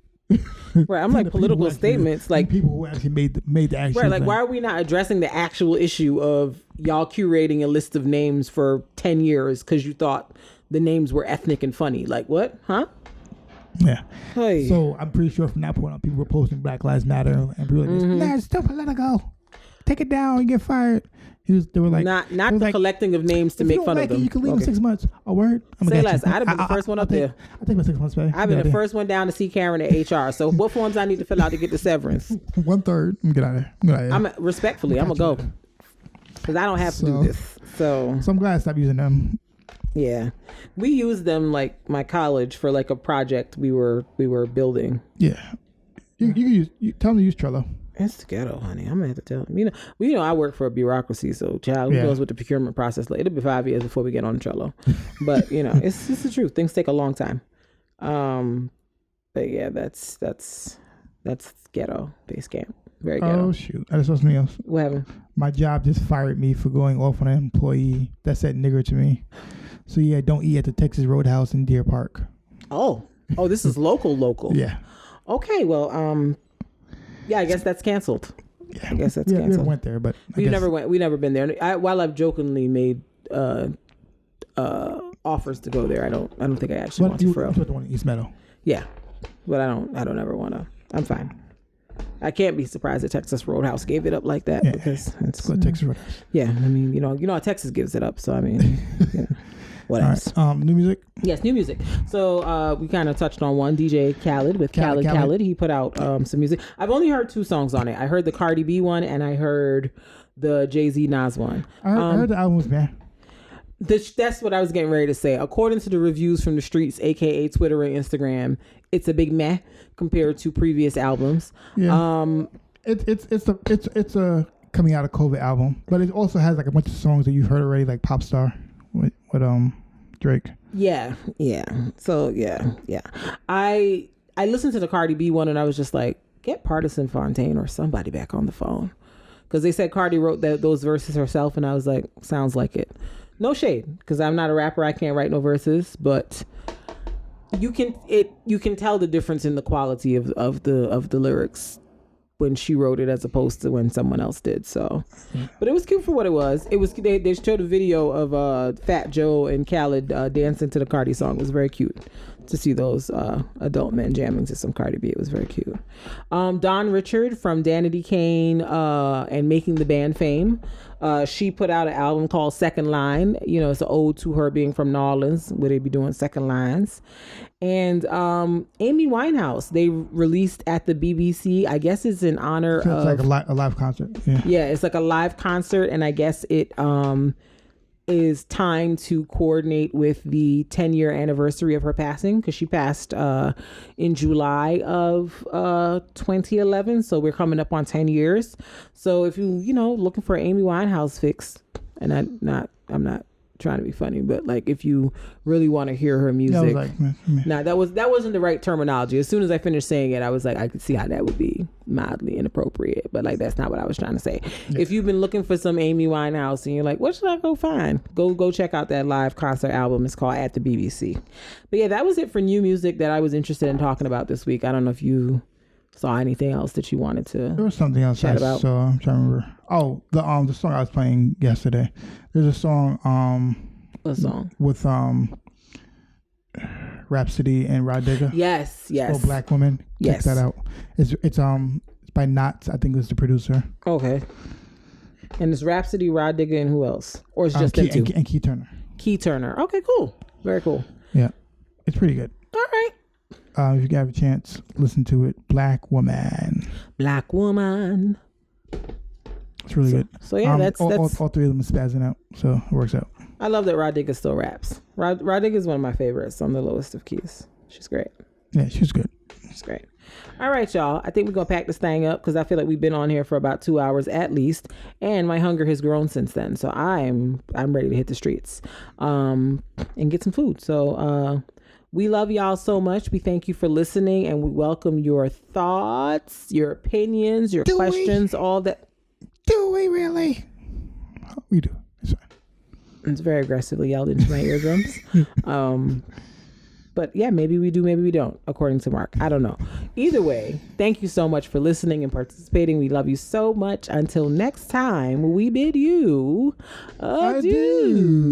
Right, I'm like political statements, like people who actually made the actual right. Like, thing. why are we not addressing the actual issue of y'all curating a list of names for 10 years because you thought the names were ethnic and funny? Like, what? Huh? Yeah. Hey. So I'm pretty sure from that point on, people were posting Black Lives Matter and people were like, nah, stop it, let it go. Take it down, you get fired. They were like not the like, collecting of names to make fun of them. You can leave in 6 months. A word. Say less. I'd have been the first one up there. I think my 6 months, baby. I've been the first one down to see Karen at HR. So what forms I need to fill out to get the severance? 1/3. Get out of there. Respectfully, I'm gonna go because I don't have to do this. So I'm glad I stopped using them. Yeah, we used them like my college for like a project we were building. Yeah, you can use. Tell them to use Trello. It's the ghetto, honey. I'm gonna have to tell them. You know, I work for a bureaucracy, so child, who knows what the procurement process like? It'll be 5 years before we get on Trello. But it's the truth. Things take a long time. But yeah, that's ghetto base camp. Very ghetto. Oh shoot! I just saw something else. What happened? My job just fired me for going off on an employee that said nigger to me. So yeah, don't eat at the Texas Roadhouse in Deer Park. Oh, this is local. Yeah. Okay, well, yeah, I guess that's canceled. Yeah. I guess that's canceled. We never went there, but never went. We never been there. While I've jokingly made offers to go there, I don't think I actually want to. For real. The one in East Meadow. Yeah, but I don't ever want to. I'm fine. I can't be surprised that Texas Roadhouse gave it up like that because it's Texas Roadhouse. Yeah, I mean, you know how Texas gives it up. So I mean, what else? Right. New music. Yes, new music. So we kind of touched on one, DJ Khaled with Khaled. He put out some music. I've only heard 2 songs on it. I heard the Cardi B one and I heard the Jay-Z Nas one. I heard the album was bad. That's what I was getting ready to say. According to the reviews from the streets, aka Twitter and Instagram, it's a big meh compared to previous albums. Yeah. It's a coming out of COVID album, but it also has like a bunch of songs that you've heard already, like Pop Star with Drake. Yeah. So yeah. I listened to the Cardi B one and I was just like, get Partisan Fontaine or somebody back on the phone, because they said Cardi wrote those verses herself, and I was like, sounds like it. No shade, because I'm not a rapper. I can't write no verses, but you can tell the difference in the quality of the lyrics when she wrote it as opposed to when someone else did. So, but it was cute for what it was. It was they showed a video of Fat Joe and Khaled dancing to the Cardi song. It was very cute to see those adult men jamming to some Cardi B. It was very cute. Dawn Richard from Danity Kane and Making the Band fame. She put out an album called Second Line. You know, it's an ode to her being from New Orleans, where they be doing second lines. And Amy Winehouse, they released at the BBC. I guess it's in honor of... It's like a live concert. Yeah, it's like a live concert. And I guess it is timed to coordinate with the 10-year anniversary of her passing, because she passed in July of 2011. So we're coming up on 10 years. So if you looking for an Amy Winehouse fix, and I'm not trying to be funny, but like if you really want to hear her music, that wasn't the right terminology. As soon as I finished saying it, I was like, I could see how that would be mildly inappropriate, but like that's not what I was trying to say. Yeah. If you've been looking for some Amy Winehouse and you're like, what should I go find? Go check out that live concert album. It's called At the BBC. But yeah, that was it for new music that I was interested in talking about this week. I don't know if you saw anything else that you wanted to. There was something else chat about. So I'm trying to remember. Oh, the song I was playing yesterday. There's a song. What song? With Rhapsody and Rod Digger. Yes. Oh, Black Woman. Yes. Check that out. It's by Knots. I think it was the producer. Okay. And it's Rhapsody, Rod Digger, and who else? Or it's just them two? And Key Turner. Key Turner. Okay, cool. Very cool. Yeah, it's pretty good. All right. If you have a chance, listen to it. Black Woman. It's really good. So yeah, that's all 3 of them are spazzing out, so it works out. I love that Rod Digger still raps. Rod Digger is one of my favorites on the lowest of keys. She's great. Yeah, she's good. She's great. All right, y'all. I think we're going to pack this thing up because I feel like we've been on here for about 2 hours at least, and my hunger has grown since then. So I'm ready to hit the streets and get some food. So we love y'all so much. We thank you for listening, and we welcome your thoughts, your opinions, your questions, all that. Do we really? We do. It's fine. It's very aggressively yelled into my eardrums. But yeah, maybe we do, maybe we don't, according to Mark. I don't know. Either way, thank you so much for listening and participating. We love you so much. Until next time, we bid you adieu.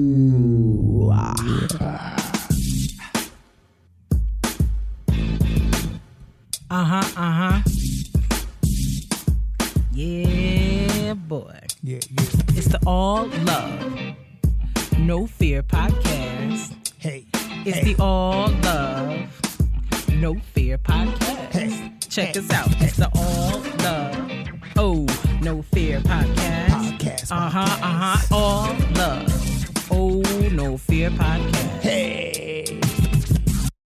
Yeah, boy. Yeah. It's the All Love, No Fear podcast. Hey. It's the All Love, No Fear podcast. Hey. Check us out. It's the All Love, Oh, No Fear podcast. Podcast. All Love, Oh, No Fear podcast. Hey.